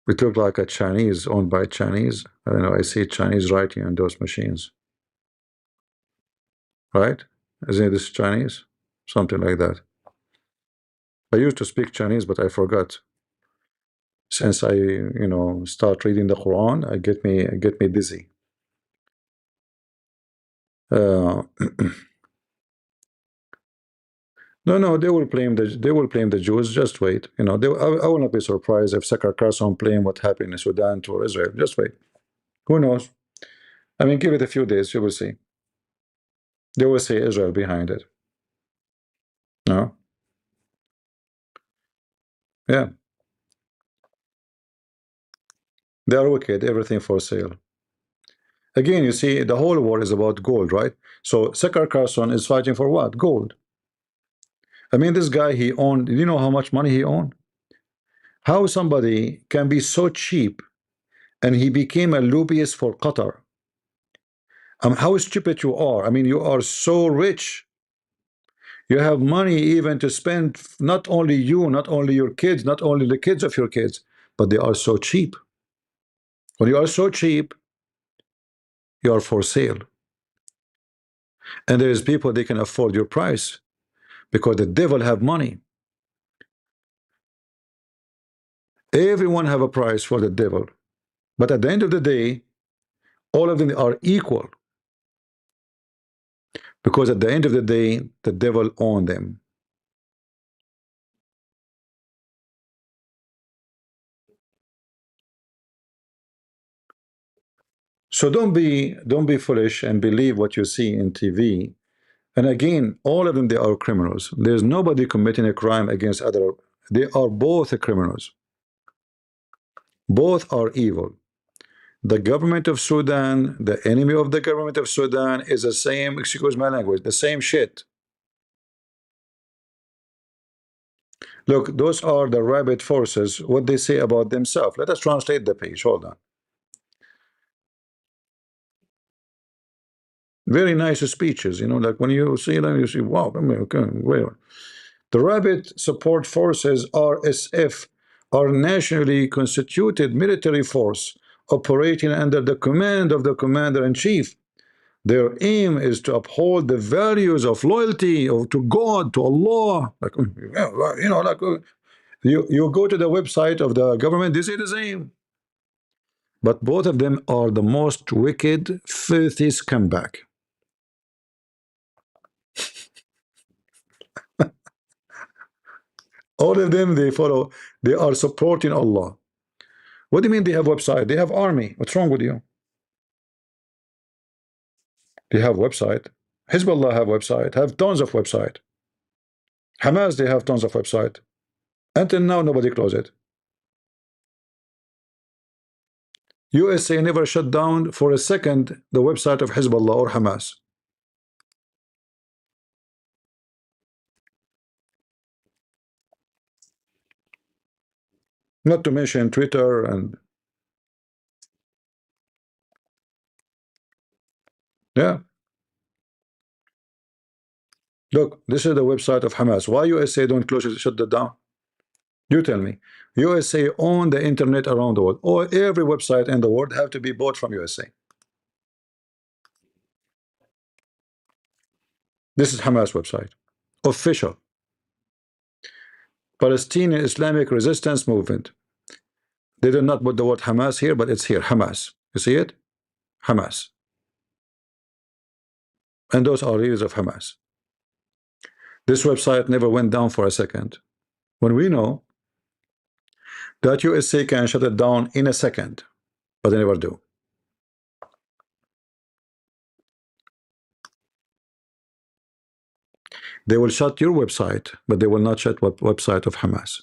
It looked like a Chinese, owned by Chinese. I don't know, I see Chinese writing on those machines, right? Isn't this Chinese? Something like that. I used to speak Chinese, but I forgot. Since I, start reading the Quran, I get me dizzy. Uh, no, no, they will blame the Jews. Just wait. I will not be surprised if Sakar Carson blame what happened in Sudan to Israel. Just wait. Who knows? I mean, give it a few days, you will see. They will say Israel behind it. No, yeah, they are wicked. Everything for sale. Again, you see, the whole war is about gold, right? So Sakar Carson is fighting for what? Gold. I mean, this guy, he owned. Do you know how much money he owned? How somebody can be so cheap, and he became a lobbyist for Qatar? How stupid you are. I mean, you are so rich. You have money even to spend, not only you, not only your kids, not only the kids of your kids, but they are so cheap. When you are so cheap, you are for sale. And there is people, they can afford your price because the devil have money. Everyone have a price for the devil. But at the end of the day, all of them are equal, because at the end of the day, the devil own them. So don't be foolish and believe what you see in TV. And again, all of them, they are criminals. There's nobody committing a crime against other. They are both criminals. Both are evil. The government of Sudan, the enemy of the government of Sudan, is the same, excuse my language, the same shit. Look, those are the rabid forces, what they say about themselves. Let us translate the page. Hold on. Very nice speeches, like when you see them, you see, wow, I mean, okay, well. The Rapid Support Forces, RSF, are nationally constituted military force operating under the command of the Commander-in-Chief. Their aim is to uphold the values of loyalty to God, to Allah. Like, yeah, like you go to the website of the government, they say the same. But both of them are the most wicked, filthy scumbag. All of them, they are supporting Allah. What do you mean they have website? They have army. What's wrong with you? They have website. Hezbollah have website, have tons of website. Hamas, they have tons of website. Until now, nobody closed it. USA never shut down for a second the website of Hezbollah or Hamas. Not to mention Twitter and yeah. Look, this is the website of Hamas. Why USA don't close it, shut that down? You tell me. USA own the internet around the world, or every website in the world have to be bought from USA. This is Hamas website, official. Palestinian Islamic Resistance Movement. They did not put the word Hamas here, but it's here, Hamas. You see it? Hamas. And those are leaders of Hamas. This website never went down for a second. When we know that USA can shut it down in a second, but they never do. They will shut your website, but they will not shut website of Hamas.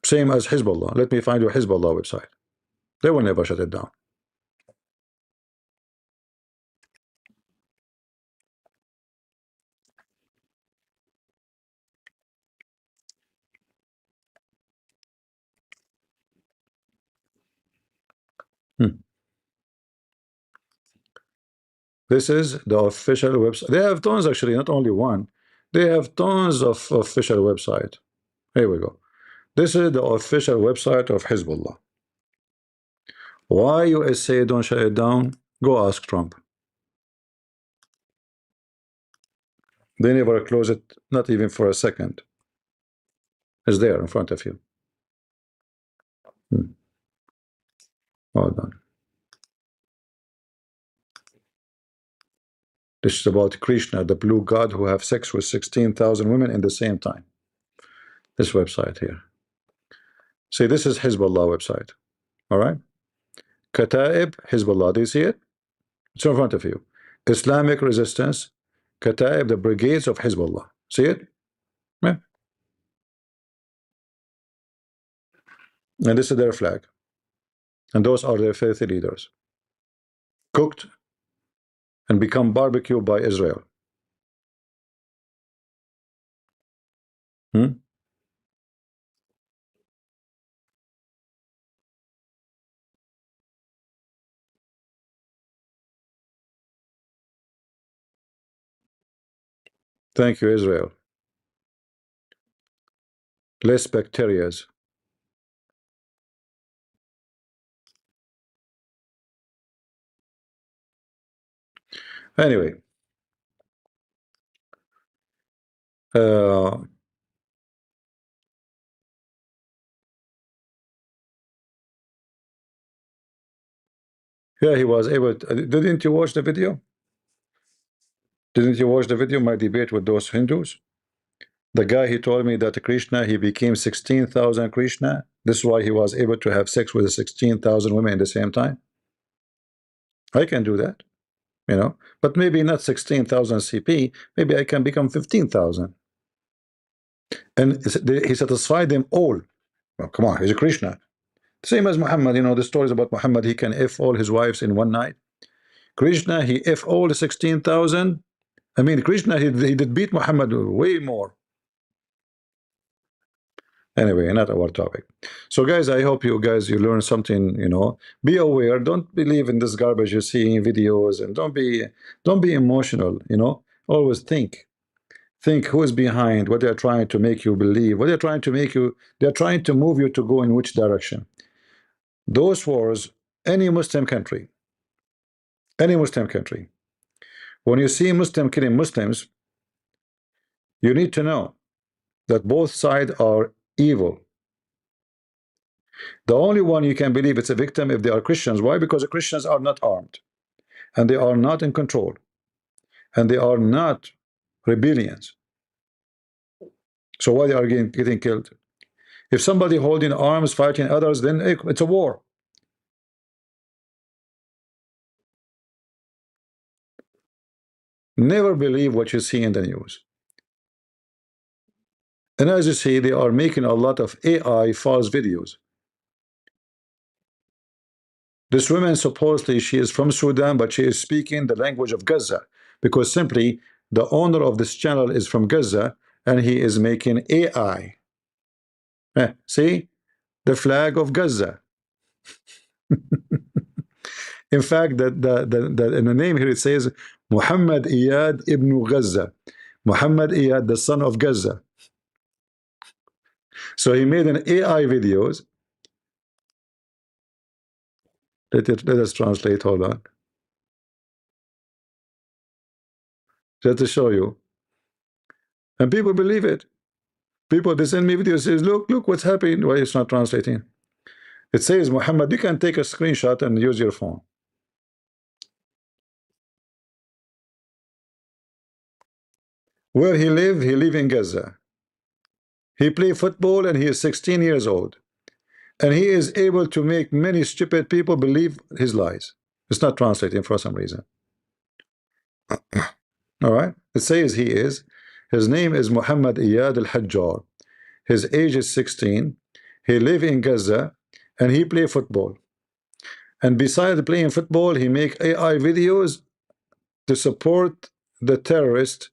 Same as Hezbollah. Let me find your Hezbollah website. They will never shut it down. This is the official website. They have tons, actually, not only one. They have tons of official website. Here we go. This is the official website of Hezbollah. Why USA don't shut it down? Go ask Trump. They never close it, not even for a second. It's there in front of you. Hold on. This is about Krishna, the blue god who have sex with 16,000 women in the same time. This website here. See, this is Hezbollah website. All right. Kataib Hezbollah. Do you see it? It's in front of you. Islamic resistance. Kataib, the brigades of Hezbollah. See it? Yeah. And this is their flag. And those are their faithful leaders. Cooked and become barbecue by Israel. Thank you, Israel. Less bacterias. Anyway, yeah, he was able to, didn't you watch the video? Didn't you watch the video, my debate with those Hindus? The guy, he told me that Krishna, he became 16,000 Krishna. This is why he was able to have sex with 16,000 women at the same time. I can do that, you know, but maybe not 16,000 CP. Maybe I can become 15,000. And he satisfied them all. Well, come on, he's a Krishna. Same as Muhammad, you know, the stories about Muhammad, he can F all his wives in one night. Krishna, he F all the 16,000. I mean, Krishna, he did beat Muhammad way more. Anyway, not our topic. So guys, I hope you guys, you learn something, you know. Be aware, don't believe in this garbage you see in videos, and don't be emotional, you know. Always think who is behind, what they're trying to make you believe, what they're trying to make you, they're trying to move you to go in which direction. Those wars, any Muslim country, when you see Muslim killing Muslims, you need to know that both sides are evil. The only one you can believe it's a victim if they are Christians. Why? Because the Christians are not armed, and they are not in control, and they are not rebellions. So why they are getting killed? If somebody holding arms fighting others, then it's a war. Never believe what you see in the news. And as you see, they are making a lot of AI false videos. This woman, supposedly she is from Sudan, but she is speaking the language of Gaza, because simply the owner of this channel is from Gaza, and he is making AI. See? The flag of Gaza. In fact, in the name here it says Muhammad Iyad ibn Gaza. Muhammad Iyad, the son of Gaza. So he made an AI videos. Let us translate. Hold on. Just to show you. And people believe it. People, they send me videos, says, look what's happening. Why it's not translating? It says, Muhammad, you can take a screenshot and use your phone. Where he live in Gaza. He play football and he is 16 years old. And he is able to make many stupid people believe his lies. It's not translating for some reason. All right. It says he is. His name is Muhammad Iyad al-Hajjar. His age is 16. He live in Gaza and he play football. And besides playing football, he make AI videos to support the terrorists.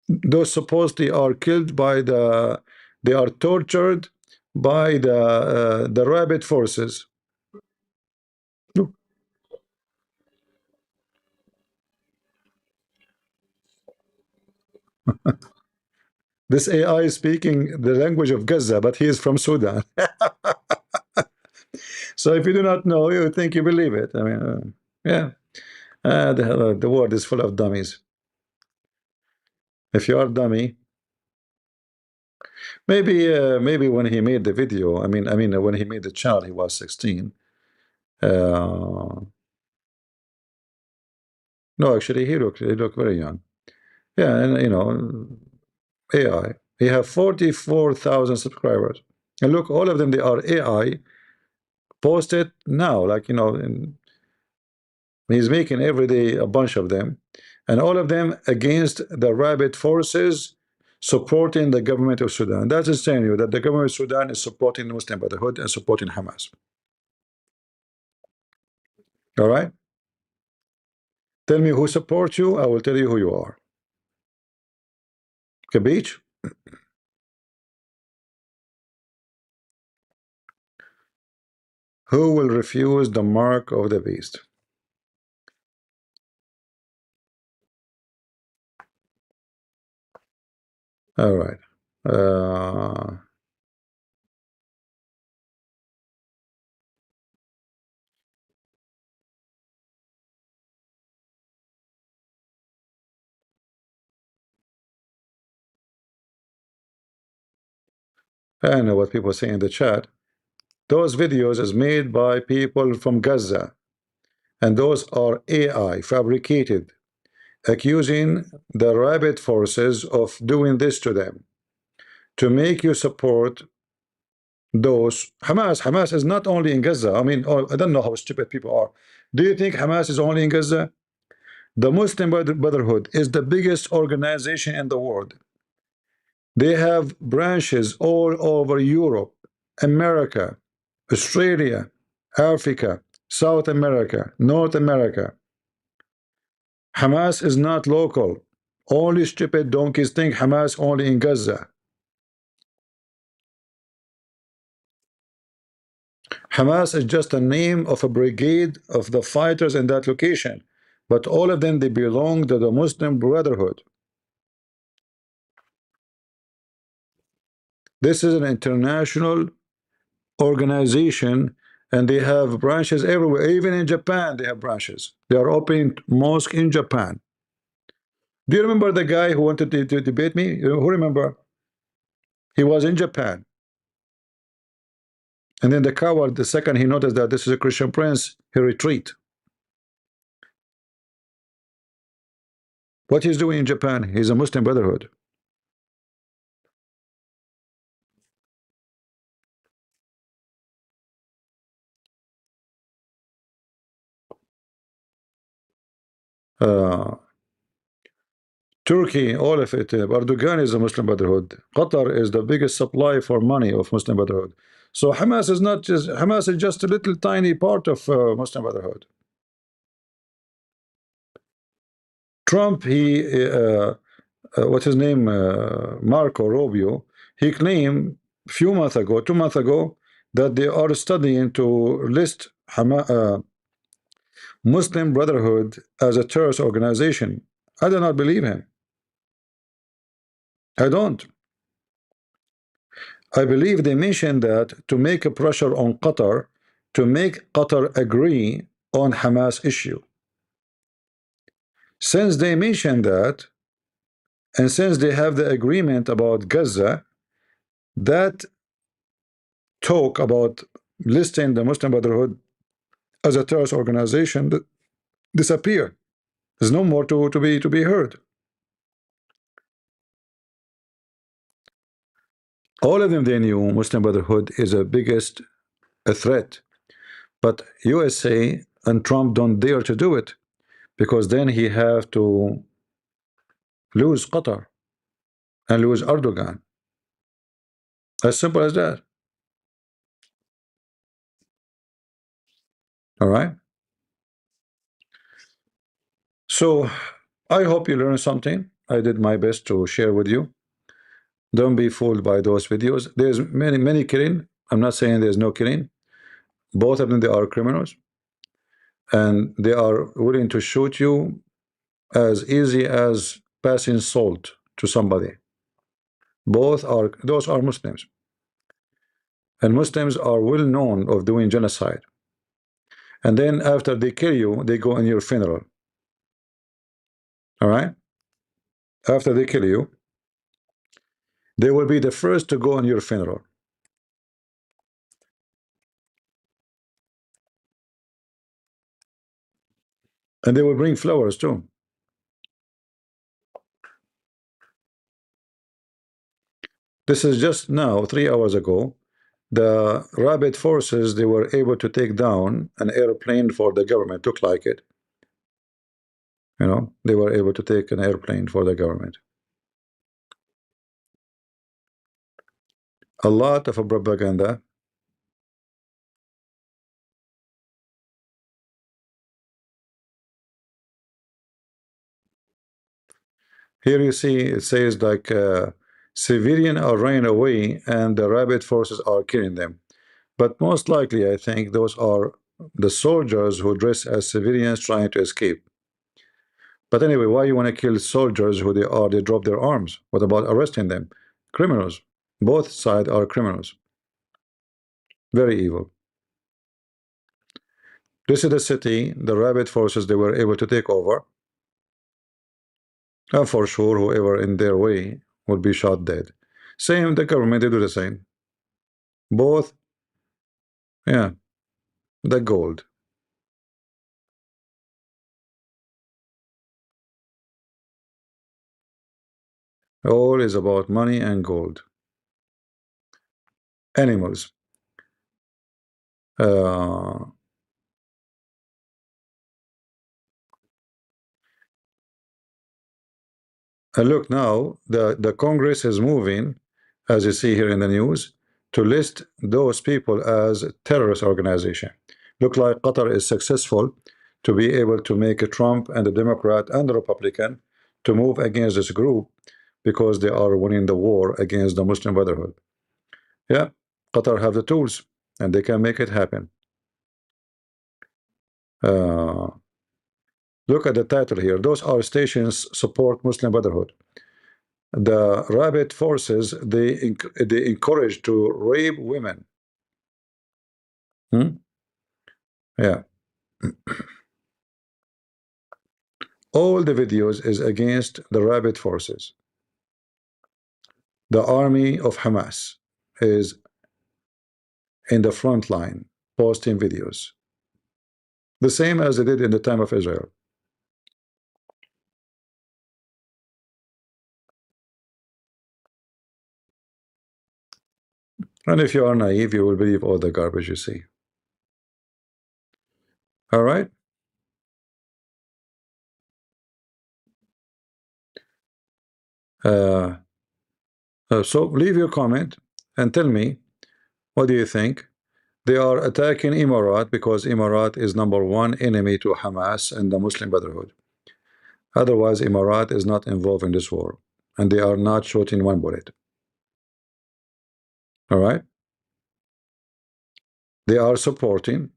Those supposedly are killed by they are tortured by the rabid forces. This AI is speaking the language of Gaza, but he is from Sudan. So if you do not know, you think you believe it. I mean, yeah, the world is full of dummies. If you are dummy, maybe when he made the video, I mean, when he made the child, he was 16. No, actually, he looked very young. Yeah, and AI. He have 44,000 subscribers, and look, all of them they are AI posted now. Like he's making every day a bunch of them, and all of them against the rabid forces supporting the government of Sudan. That is telling you that the government of Sudan is supporting the Muslim Brotherhood and supporting Hamas. All right. Tell me who supports you. I will tell you who you are. Okay, Beach. Who will refuse the mark of the beast? All right. I know what people say in the chat. Those videos is made by people from Gaza, and those are AI fabricated, accusing the rabid forces of doing this to them to make you support those. Hamas is not only in Gaza. I mean, I don't know how stupid people are. Do you think Hamas is only in Gaza? The Muslim Brotherhood is the biggest organization in the world. They have branches all over Europe, America, Australia, Africa, South America, North America. Hamas is not local. Only stupid donkeys think Hamas only in Gaza. Hamas is just a name of a brigade of the fighters in that location, but all of them, they belong to the Muslim Brotherhood. This is an international organization, and they have branches everywhere. Even in Japan, they have branches. They are opening mosque in Japan. Do you remember the guy who wanted to debate me? Who remember? He was in Japan. And then the coward, the second he noticed that this is a Christian prince, he retreat. What he's doing in Japan? He's a Muslim Brotherhood. Uh, Turkey, all of it. Erdogan is a Muslim Brotherhood. Qatar is the biggest supply for money of Muslim Brotherhood. So Hamas is not just Hamas is just a little tiny part of Muslim Brotherhood. Trump, what's his name, Marco Rubio, he claimed a few months ago, 2 months ago, that they are studying to list Muslim Brotherhood as a terrorist organization. I do not believe him. I don't. I believe they mentioned that to make a pressure on Qatar, to make Qatar agree on Hamas issue. Since they mentioned that, and since they have the agreement about Gaza, that talk about listing the Muslim Brotherhood as a terrorist organization disappear. There's no more to be heard. All of them, they knew Muslim Brotherhood is the biggest a threat. But USA and Trump don't dare to do it because then he have to lose Qatar and lose Erdogan. As simple as that. All right. So I hope you learned something. I did my best to share with you. Don't be fooled by those videos. There's many killing. I'm not saying there's no killing. Both of them, they are criminals, and they are willing to shoot you as easy as passing salt to somebody. Both are those are Muslims, and Muslims are well known of doing genocide. And then after they kill you, they go in your funeral. All right. After they kill you, they will be the first to go on your funeral. And they will bring flowers too. This is just now, 3 hours ago. The rabid forces, they were able to take down an airplane for the government. Look like it. You know, they were able to take an airplane for the government. A lot of propaganda. Here you see it says like civilian are running away and the rabid forces are killing them. But most likely, I think those are the soldiers who dress as civilians trying to escape. But anyway, why you want to kill soldiers who they are? They drop their arms. What about arresting them? Criminals. Both sides are criminals. Very evil. This is the city, the rabid forces, they were able to take over. And for sure, whoever in their way would be shot dead. Same, the government, they do the same. Both, yeah, the gold. All is about money and gold. Animals. Uh, and look now, the Congress is moving, as you see here in the news, to list those people as terrorist organization. Look like Qatar is successful to be able to make a Trump and the Democrat and the Republican to move against this group because they are winning the war against the Muslim Brotherhood. Yeah, Qatar have the tools and they can make it happen. Uh, Look at the title here. Those are stations support Muslim Brotherhood. The rabid forces, they encourage to rape women. Hmm? Yeah. All the videos is against the rabid forces. The army of Hamas is in the front line posting videos. The same as they did in the time of Israel. And if you are naive, you will believe all the garbage you see. All right? Uh, so leave your comment and tell me, what do you think? They are attacking Emirates because Emirates is #1 enemy to Hamas and the Muslim Brotherhood. Otherwise, Emirates is not involved in this war, and they are not shooting one bullet. All right? They are supporting,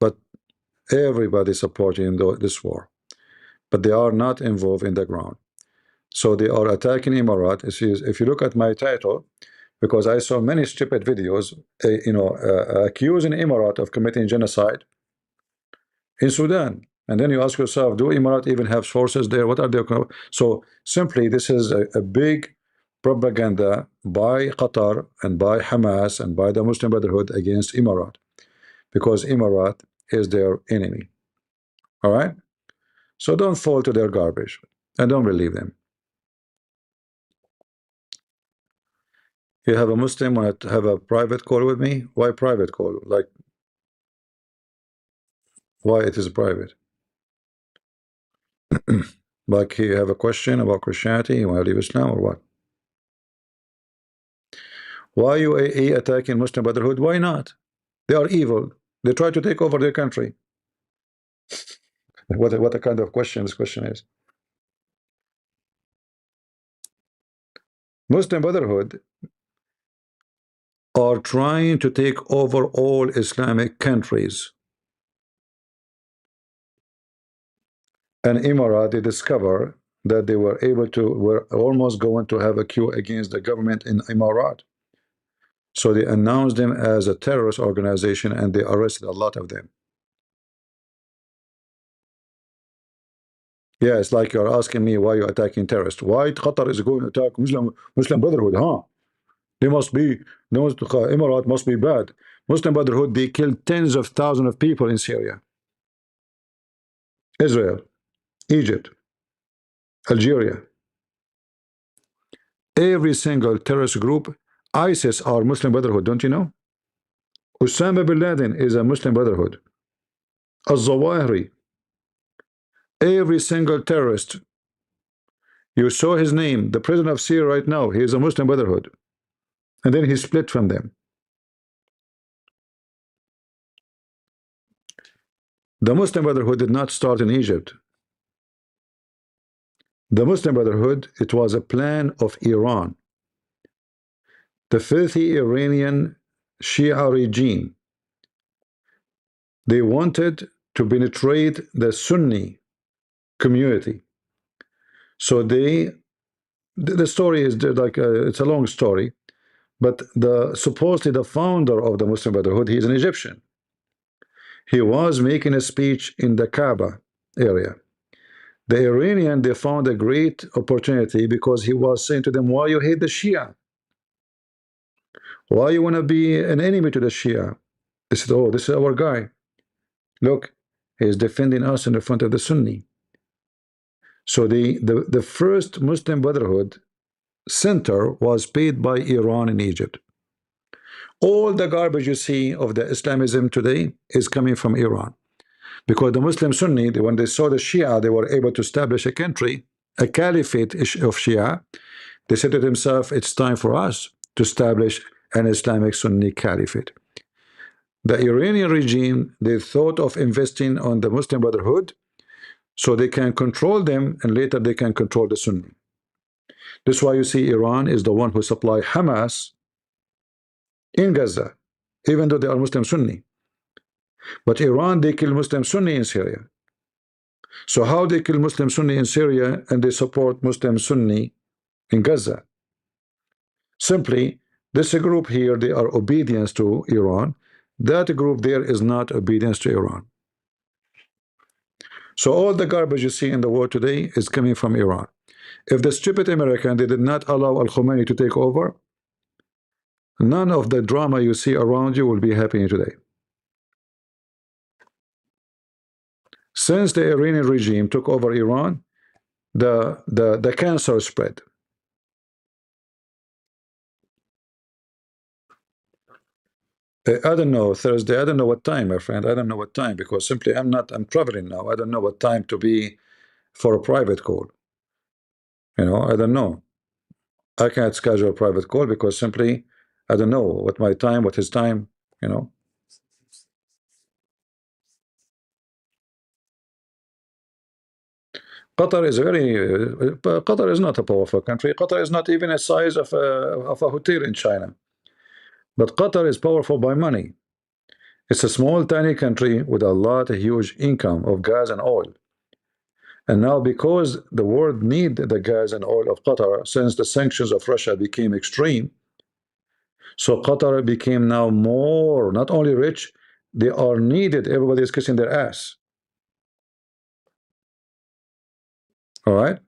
but everybody supporting this war, but they are not involved in the ground. So they are attacking Emirates. If you look at my title, because I saw many stupid videos, accusing Emirates of committing genocide in Sudan. And then you ask yourself, do Emirates even have forces there? What are they? So simply, this is a big propaganda by Qatar and by Hamas and by the Muslim Brotherhood against Emirates, because Emirates is their enemy. All right? So don't fall to their garbage and don't believe them. You have a Muslim want to have a private call with me? Why private call? Like, why it is private? Like, you have a question about Christianity, you want to leave Islam or what? Why UAE attacking Muslim Brotherhood? Why not? They are evil. They try to take over their country. What a kind of question this question is. Muslim Brotherhood are trying to take over all Islamic countries. And Emirates, they discover that they were able to, were almost going to have a coup against the government in Emirates. So they announced them as a terrorist organization and they arrested a lot of them. Yeah, it's like you're asking me why you're attacking terrorists. Why Qatar is going to attack Muslim Brotherhood, huh? They must be, Emirates must be bad. Muslim Brotherhood, they killed tens of thousands of people in Syria, Israel, Egypt, Algeria. Every single terrorist group, ISIS are Muslim Brotherhood, don't you know? Osama bin Laden is a Muslim Brotherhood. Al-Zawahiri, every single terrorist, you saw his name, the president of Syria right now, he is a Muslim Brotherhood. And then he split from them. The Muslim Brotherhood did not start in Egypt. The Muslim Brotherhood, it was a plan of Iran. The filthy Iranian Shia regime, they wanted to penetrate the Sunni community. So the story is like it's a long story, but supposedly the founder of the Muslim Brotherhood, he is an Egyptian. He was making a speech in the Kaaba area. The Iranian, they found a great opportunity because he was saying to them, why you hate the Shia? Why you want to be an enemy to the Shia? They said, oh, this is our guy. Look, he is defending us in the front of the Sunni. So the first Muslim Brotherhood center was paid by Iran in Egypt. All the garbage you see of the Islamism today is coming from Iran. Because the Muslim Sunni, when they saw the Shia, they were able to establish a country, a caliphate of Shia. They said to themselves, it's time for us to establish an Islamic Sunni caliphate. The Iranian regime, they thought of investing on the Muslim Brotherhood so they can control them and later they can control the Sunni. This is why you see Iran is the one who supply Hamas in Gaza, even though they are Muslim Sunni. But Iran, they kill Muslim Sunni in Syria. So how they kill Muslim Sunni in Syria and they support Muslim Sunni in Gaza? Simply, this group here, they are obedience to Iran. That group there is not obedience to Iran. So all the garbage you see in the world today is coming from Iran. If the stupid American, they did not allow Al-Khomeini to take over, none of the drama you see around you will be happening today. Since the Iranian regime took over Iran, the cancer spread. I don't know, Thursday, I don't know what time, my friend. I don't know what time because simply I'm traveling now. I don't know what time to be for a private call. You know, I don't know. I can't schedule a private call because simply I don't know what my time, what his time, you know. Qatar is Qatar is not a powerful country. Qatar is not even the size of a hotel in China. But Qatar is powerful by money. It's a small, tiny country with a lot of huge income of gas and oil. And now because the world need the gas and oil of Qatar, since the sanctions of Russia became extreme, so Qatar became now more, not only rich, they are needed. Everybody is kissing their ass. All right.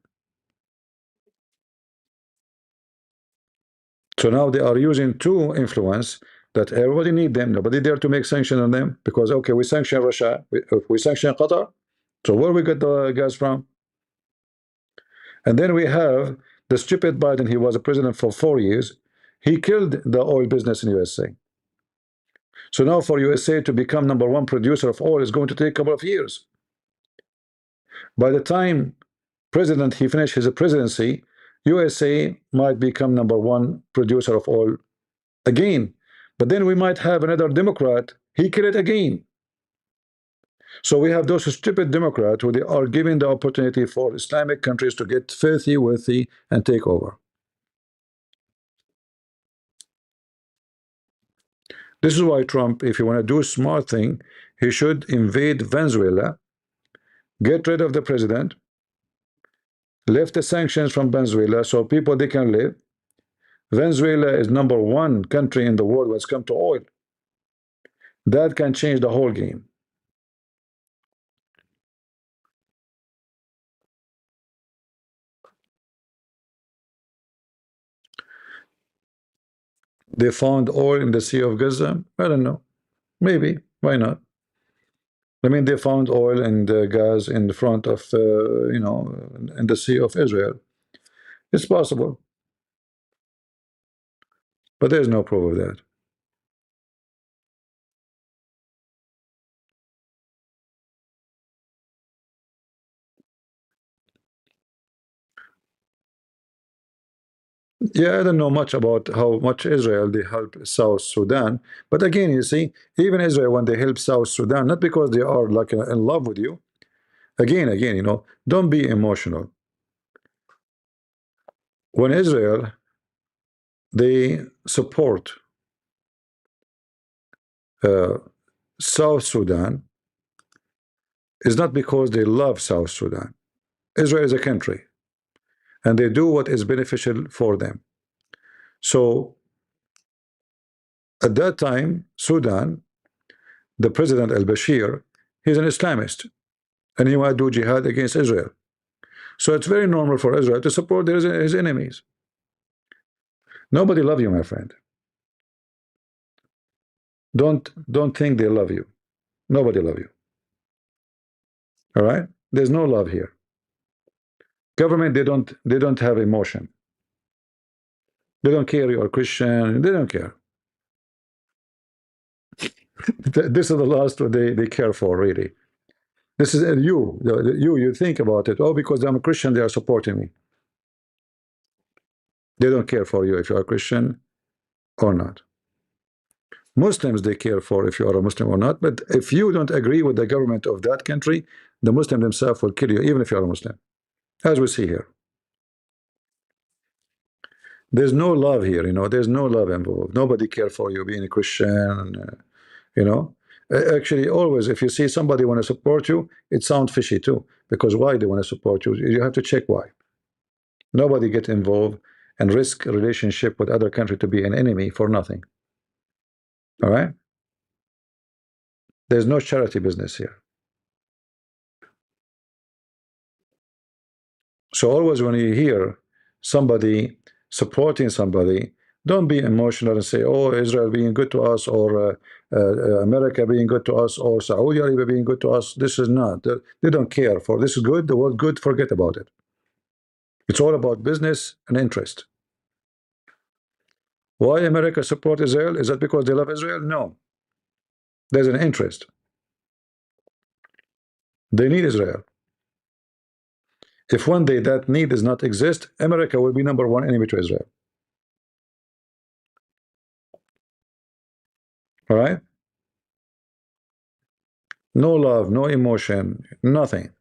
So now they are using to influence that everybody need them. Nobody dare to make sanction on them because, okay, we sanction Russia. If we sanction Qatar, so where we get the gas from? And then we have the stupid Biden. He was a president for 4 years. He killed the oil business in USA. So now for USA to become #1 producer of oil is going to take a couple of years. By the time he finished his presidency, USA might become #1 producer of oil again. But then we might have another Democrat, he kill it again. So we have those stupid Democrats who they are giving the opportunity for Islamic countries to get filthy, wealthy, and take over. This is why Trump, if you want to do a smart thing, he should invade Venezuela, get rid of the president, lift the sanctions from Venezuela so people they can live. Venezuela is #1 country in the world when it's come to oil. That can change the whole game. They found oil in the Sea of Gaza. I don't know. Maybe. Why not? I mean, they found oil and gas in the front of, in the Sea of Israel. It's possible. But there's no proof of that. Yeah, I don't know much about how much Israel they help South Sudan. But again, you see, even Israel, when they help South Sudan, not because they are like in love with you. Again, don't be emotional. When Israel, they support South Sudan, is not because they love South Sudan. Israel is a country, and they do what is beneficial for them. So at that time, Sudan, the president al-Bashir, he's an Islamist, and he might do jihad against Israel. So it's very normal for Israel to support his enemies. Nobody love you, my friend. Don't think they love you. Nobody love you. All right? There's no love here. Government, they don't have emotion. They don't care you're Christian. They don't care. This is the last what they care for, really. This is you think about it. Oh, because I'm a Christian, they are supporting me. They don't care for you if you are a Christian or not. Muslims, they care for if you are a Muslim or not. But if you don't agree with the government of that country, the Muslim themselves will kill you, even if you are a Muslim, as we see here. There's no love here, there's no love involved. Nobody care for you being a Christian, Actually, always, if you see somebody want to support you, it sounds fishy too. Because why they want to support you? You have to check why. Nobody get involved and risk a relationship with other country to be an enemy for nothing. All right? There's no charity business here. So always when you hear somebody supporting somebody, don't be emotional and say, oh, Israel being good to us, or America being good to us, or Saudi Arabia being good to us. This is not. They don't care for this is good, the world good, forget about it. It's all about business and interest. Why America support Israel? Is that because they love Israel? No. There's an interest. They need Israel. If one day that need does not exist, America will be #1 enemy to Israel. All right? No love, no emotion, nothing.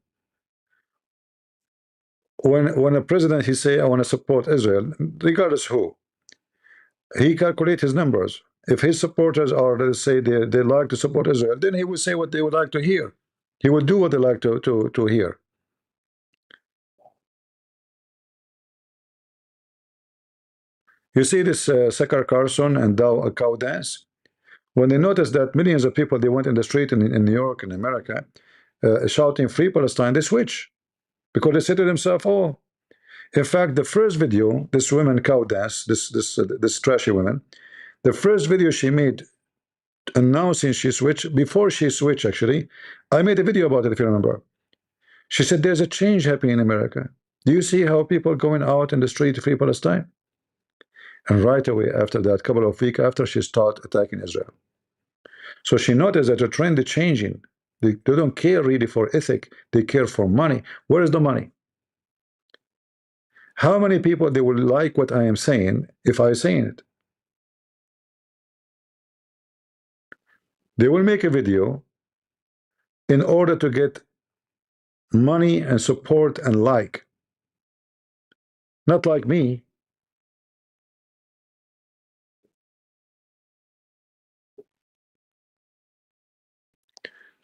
When a president he say I want to support Israel, regardless who, he calculate his numbers. If his supporters are, let's say, they like to support Israel, then he will say what they would like to hear. He will do what they like to hear. You see this Sakar Carson and Dow cow dance. When they noticed that millions of people they went in the street in New York and America shouting "Free Palestine," they switch because they say to themselves, "Oh." In fact, the first video, this woman cow dance, this trashy woman, the first video she made announcing she switched, before she switched actually, I made a video about it if you remember. She said there's a change happening in America. Do you see how people going out in the street to free Palestine? And right away after that, couple of weeks after, she started attacking Israel. So she noticed that the trend is changing. They don't care really for ethic. They care for money. Where is the money? How many people they will like what I am saying if I saying it? They will make a video in order to get money and support and like. Not like me.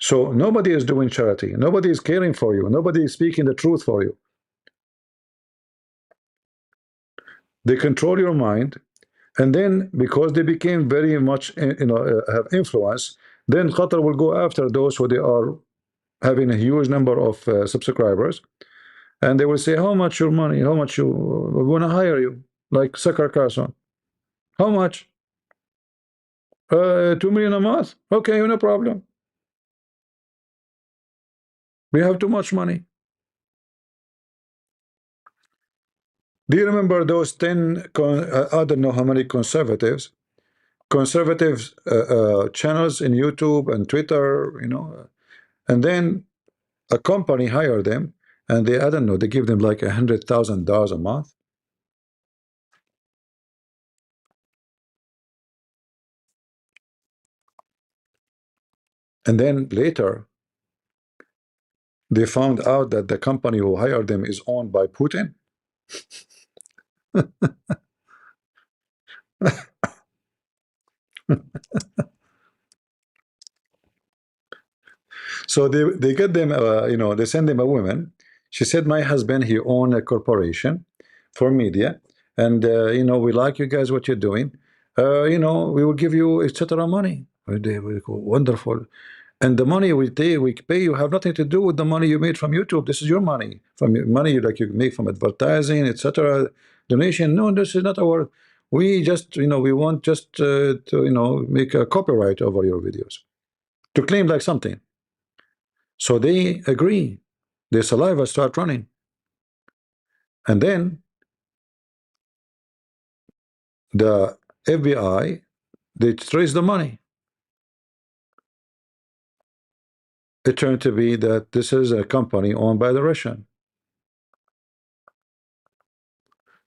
So nobody is doing charity. Nobody is caring for you. Nobody is speaking the truth for you. They control your mind, and then because they became very much, have influence, then Qatar will go after those who they are having a huge number of subscribers, and they will say, "How much your money? How much you we want to hire you?" Like Sakar Carson. How much? 2 million a month. Okay, no problem. We have too much money. Do you remember those 10, I don't know how many conservative channels in YouTube and Twitter, and then a company hired them, and they, I don't know, they give them like $100,000 a month. And then later, they found out that the company who hired them is owned by Putin. So they get them, they send them a woman. She said, my husband, he owned a corporation for media, and we like you guys what you're doing. We will give you etc. money. They will go, wonderful. And the money we pay you have nothing to do with the money you made from YouTube. This is your money, from money like you make from advertising, etc. Donation. No, this is not our. We just, we want just to, make a copyright over your videos to claim like something. So they agree. Their saliva start running, and then the FBI, they trace the money. It turned to be that this is a company owned by the Russian.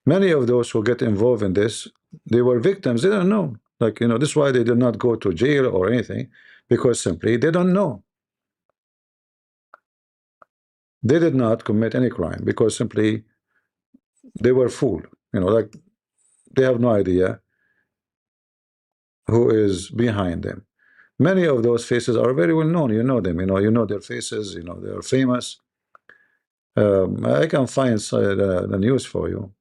Many of those who get involved in this, they were victims. They don't know. Like, this is why they did not go to jail or anything, because simply they don't know. They did not commit any crime because simply they were fooled. Like they have no idea who is behind them. Many of those faces are very well known. You know them. You know their faces. They are famous. I can find the news for you.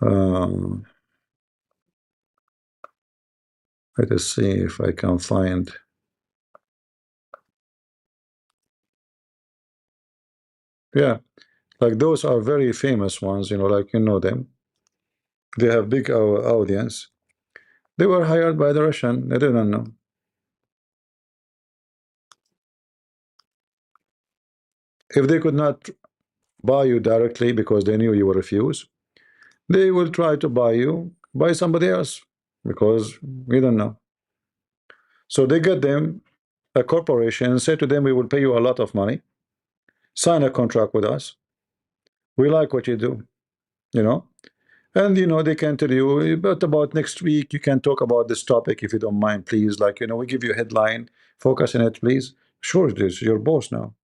Um, Let us see if I can find. Yeah, like those are very famous ones. Like them. They have big audience. They were hired by the Russian. They didn't know. If they could not buy you directly because they knew you would refuse, they will try to buy you by somebody else because we don't know. So they get them a corporation, say to them, we will pay you a lot of money, sign a contract with us. We like what you do, you know. And they can tell you, but about next week you can talk about this topic if you don't mind, please. Like, we give you a headline, focus on it, please. Sure, it is your boss now.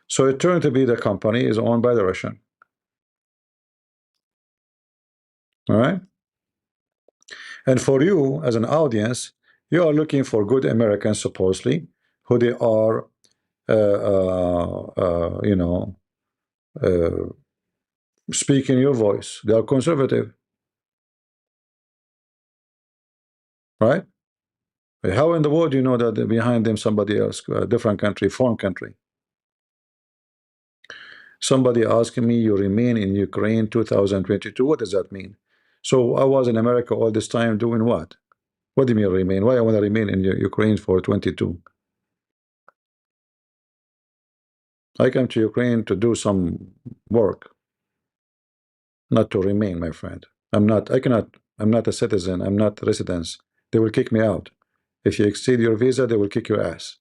So it turned to be the company is owned by the Russian. All right. And for you as an audience, you are looking for good Americans, supposedly, who they are, uh, speaking your voice. They are conservative, right? How in the world do you know that behind them somebody else, a different country, foreign country? Somebody asking me, you remain in Ukraine 2022. What does that mean? So I was in America all this time doing what? What do you mean remain? Why I want to remain in Ukraine for 22? I came to Ukraine to do some work, not to remain, my friend. I'm not a citizen. I'm not residence. They will kick me out. If you exceed your visa, they will kick your ass.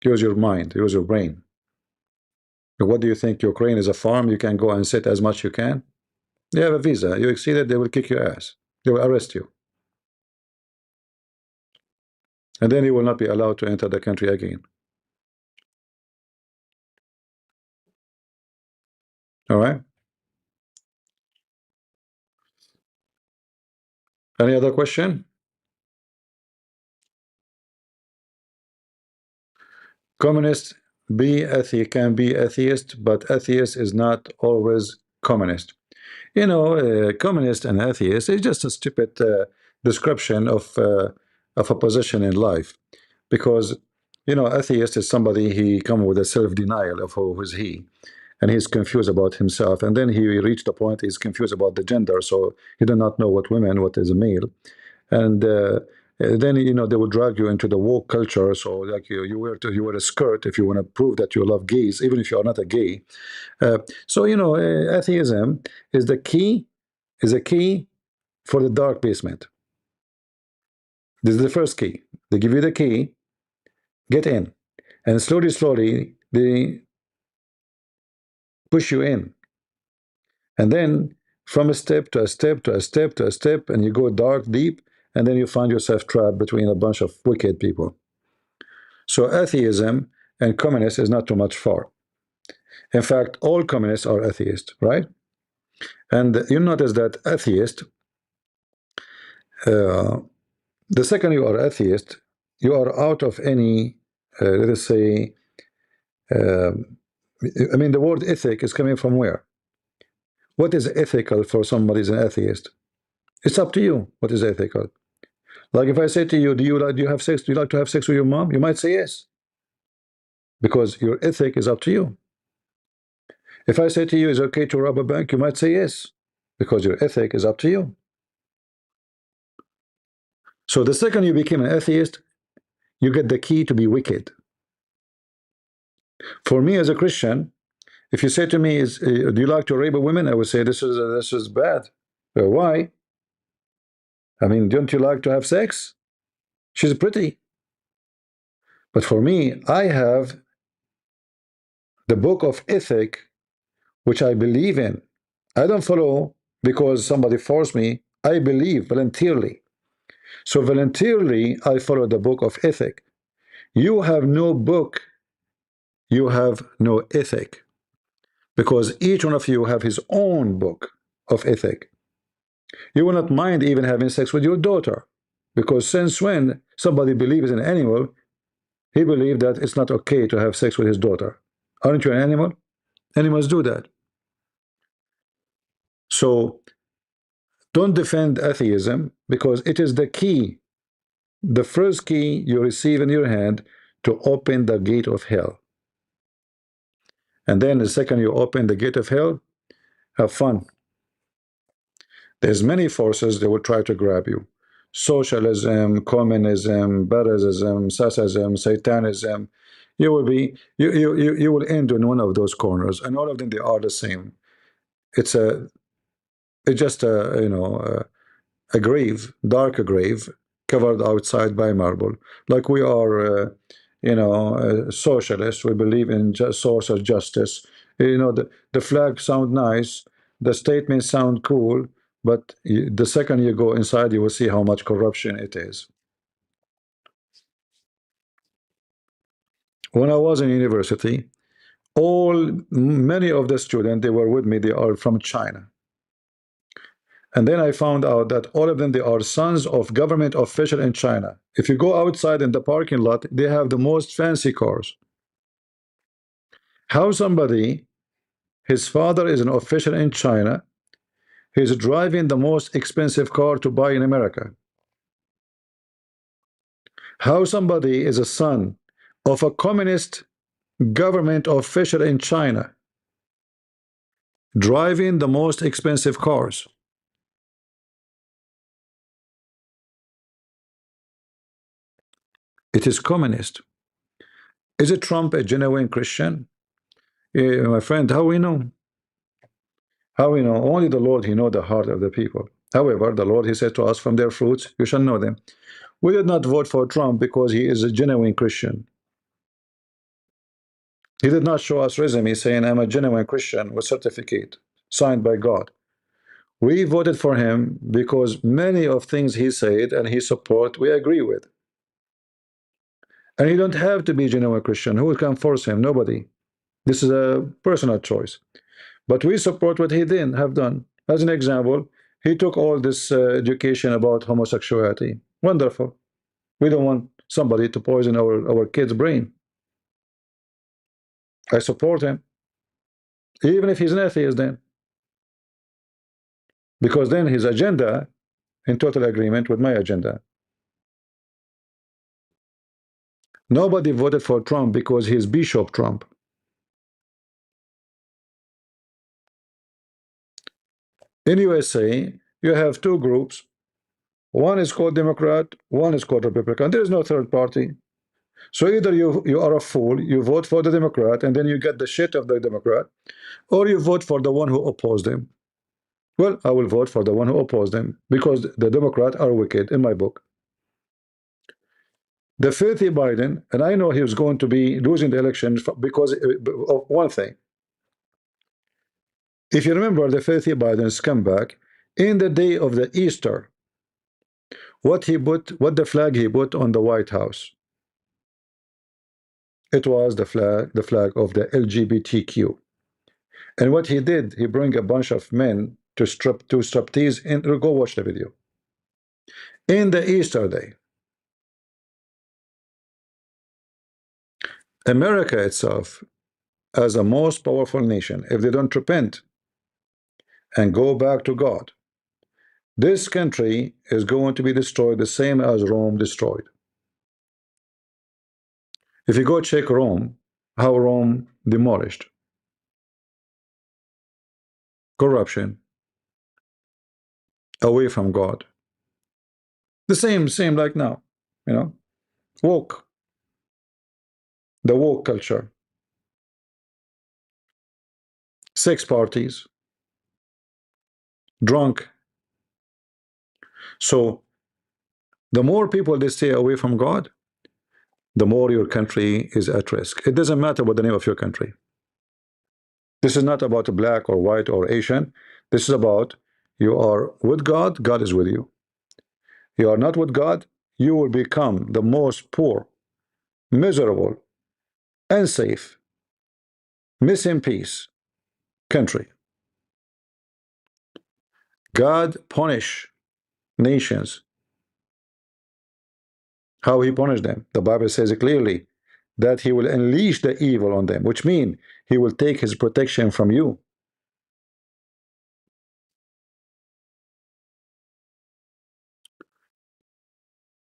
Use your mind, use your brain. What do you think? Ukraine is a farm? You can go and sit as much you can? They have a visa. You exceed it, they will kick your ass. They will arrest you. And then you will not be allowed to enter the country again. All right? Any other question? Communist can be atheist, but atheist is not always communist. You know, communist and atheist is just a stupid description of a position in life, because you know, atheist is somebody he come with a self-denial of who is he, and he's confused about himself, and then he reached a point he's confused about the gender, so he do not know what women, what is a male, and then you know they will drag you into the woke culture. So like you wear a skirt if you want to prove that you love gays, even if you are not a gay. So you know, atheism is the key, is a key for the dark basement. This is the first key. They give you the key, get in, and slowly, slowly they push you in, and then from a step to a step to a step to a step, and you go dark, deep, and then you find yourself trapped between a bunch of wicked people. So atheism and communist is not too much far. In fact, all communists are atheists, right? And you notice that atheist, uh, the second you are atheist, you are out of any, let us say, uh, I mean, the word ethic is coming from where? What is ethical for somebody who's an atheist? It's up to you what is ethical. Like if I say to you, do you have sex? Do you like to have sex with your mom? You might say yes, because your ethic is up to you. If I say to you, is it okay to rob a bank? You might say yes, because your ethic is up to you. So the second you became an atheist, you get the key to be wicked. For me as a Christian, if you say to me, do you like to rape a woman? I would say this is bad. Why? I mean, don't you like to have sex? She's pretty. But for me, I have the book of ethic, which I believe in. I don't follow because somebody forced me. I believe voluntarily. So voluntarily, I follow the book of ethic. You have no book, you have no ethic, because each one of you have his own book of ethic. You will not mind even having sex with your daughter, because since when somebody believes in an animal, he believed that it's not okay to have sex with his daughter. Aren't you an animal? Animals do that. So don't defend atheism, because it is the key, the first key you receive in your hand to open the gate of hell. And then the second you open the gate of hell, have fun. There's many forces that will try to grab you. Socialism, communism, Barazism, Sassism, Satanism. You will end in one of those corners, and all of them they are the same. It's a it's just a a grave, dark grave, covered outside by marble. Like we are, socialists. We believe in social justice. The flag sound nice, the statements sound cool, but the second you go inside, you will see how much corruption it is. When I was in university, many of the students they were with me, they are from China. And then I found out that all of them, they are sons of government official in China. If you go outside in the parking lot, they have the most fancy cars. How somebody, his father is an official in China, he's driving the most expensive car to buy in America. How somebody is a son of a communist government official in China, driving the most expensive cars. It is communist. Is it Trump a genuine Christian? My friend, how we know? How we know? Only the Lord, He knows the heart of the people. However, the Lord, He said to us, from their fruits you shall know them. We did not vote for Trump because he is a genuine Christian. He did not show us resume saying, I'm a genuine Christian with certificate signed by God. We voted for him because many of things he said and he support, we agree with. And you don't have to be a genuine Christian. Who can force him? Nobody. This is a personal choice. But we support what he did have done. As an example, he took all this education about homosexuality. Wonderful. We don't want somebody to poison our kids' brain. I support him, even if he's an atheist then. Because then his agenda in total agreement with my agenda. Nobody voted for Trump because he's Bishop Trump. In USA, you have two groups. One is called Democrat, one is called Republican. There is no third party. So either you are a fool, you vote for the Democrat, and then you get the shit of the Democrat, or you vote for the one who opposed him. Well, I will vote for the one who opposed him because the Democrats are wicked in my book. The filthy Biden, and I know he was going to be losing the election because of one thing. If you remember the filthy Biden scumbag, in the day of the Easter, what the flag he put on the White House? It was the flag of the LGBTQ. And what he did, he bring a bunch of men to striptease and go watch the video. In the Easter day, America itself, as a most powerful nation, if they don't repent and go back to God, this country is going to be destroyed the same as Rome destroyed. If you go check Rome, how Rome demolished. Corruption, away from God. The same like now, you know, woke, the woke culture, sex parties, drunk. So the more people they stay away from God, the more your country is at risk. It doesn't matter what the name of your country. This is not about black or white or Asian. This is about you are with God, God is with you. You are not with God, you will become the most poor, miserable, unsafe, missing piece country. God punish nations. How he punished them? The Bible says it clearly that he will unleash the evil on them, which means he will take his protection from you.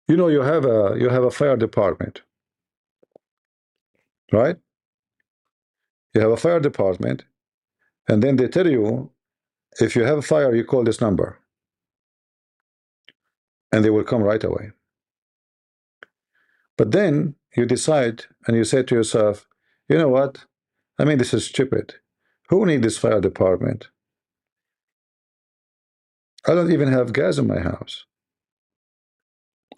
You know, you have a fire department, right? You have a fire department, and then they tell you if you have a fire, you call this number, and they will come right away. But then you decide and you say to yourself, you know what? I mean, this is stupid. Who needs this fire department? I don't even have gas in my house.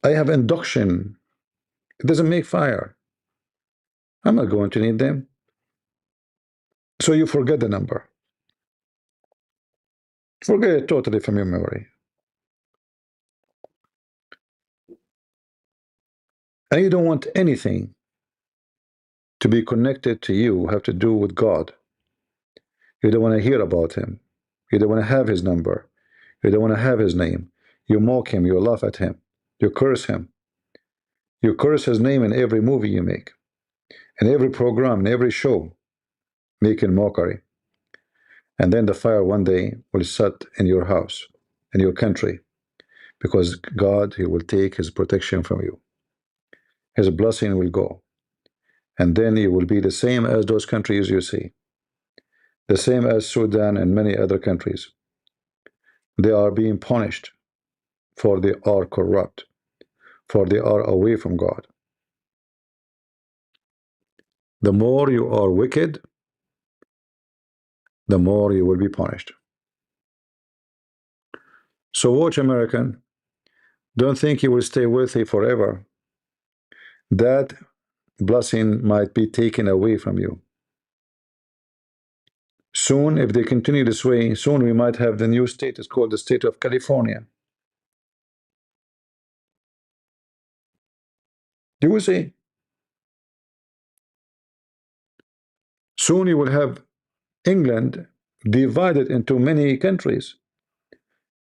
I have induction. It doesn't make fire. I'm not going to need them. So you forget the number. Forget it totally from your memory. And you don't want anything to be connected to you, have to do with God. You don't want to hear about him. You don't want to have his number. You don't want to have his name. You mock him. You laugh at him. You curse him. You curse his name in every movie you make, in every program, in every show, making mockery. And then the fire one day will set in your house, in your country, because God, he will take his protection from you. His blessing will go. And then you will be the same as those countries you see, the same as Sudan and many other countries. They are being punished for they are corrupt, for they are away from God. The more you are wicked, the more you will be punished. So watch, American. Don't think you will stay wealthy forever. That blessing might be taken away from you. Soon, if they continue this way, soon we might have the new state. It's called the state of California. You will see. Soon you will have England divided into many countries.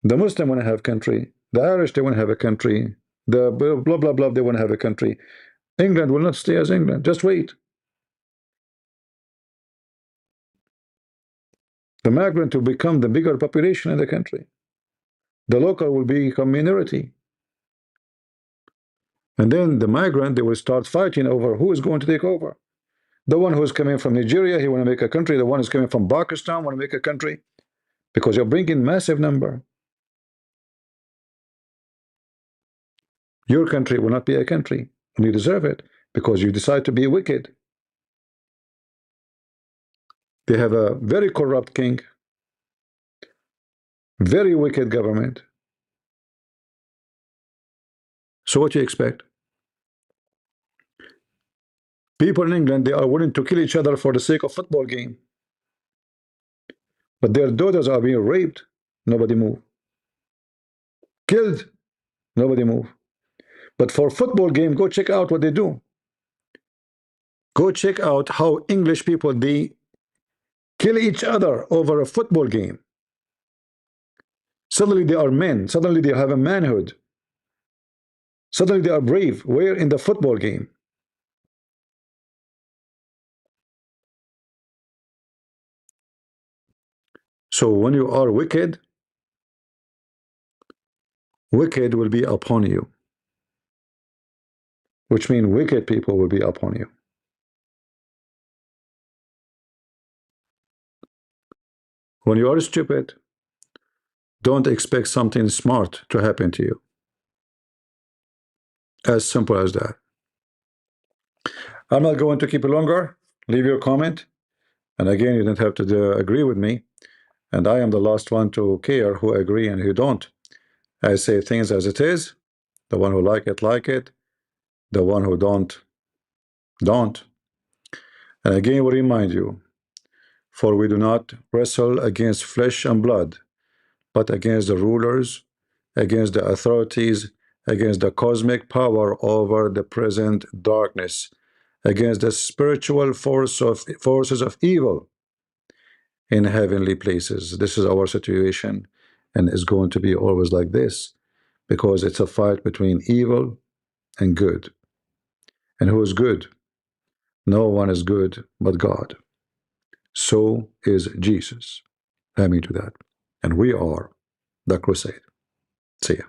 The Muslim want to have country. The Irish, they want to have a country. The blah, blah, blah, they want to have a country. England will not stay as England. Just wait. The migrant will become the bigger population in the country. The local will become minority. And then the migrant, they will start fighting over who is going to take over. The one who is coming from Nigeria, he want to make a country. The one who's coming from Pakistan want to make a country. Because you're bringing massive number. Your country will not be a country. And you deserve it. Because you decide to be wicked. They have a very corrupt king. Very wicked government. So what do you expect? People in England, they are willing to kill each other for the sake of football game. But their daughters are being raped. Nobody move. Killed. Nobody move. But for football game, go check out what they do. Go check out how English people, they kill each other over a football game. Suddenly they are men. Suddenly they have a manhood. Suddenly they are brave. Where? In the football game. So when you are wicked, wicked will be upon you. Which means wicked people will be upon you. When you are stupid, don't expect something smart to happen to you. As simple as that. I'm not going to keep it longer. Leave your comment. And again, you don't have to agree with me. And I am the last one to care who agree and who don't. I say things as it is. The one who like it, like it. The one who don't, don't. And again, we remind you, for we do not wrestle against flesh and blood, but against the rulers, against the authorities, against the cosmic power over the present darkness, against the spiritual forces of evil in heavenly places. This is our situation, and it's going to be always like this, because it's a fight between evil and good. And who is good? No one is good but God. So is Jesus. Amen to that. And we are the crusade. See ya.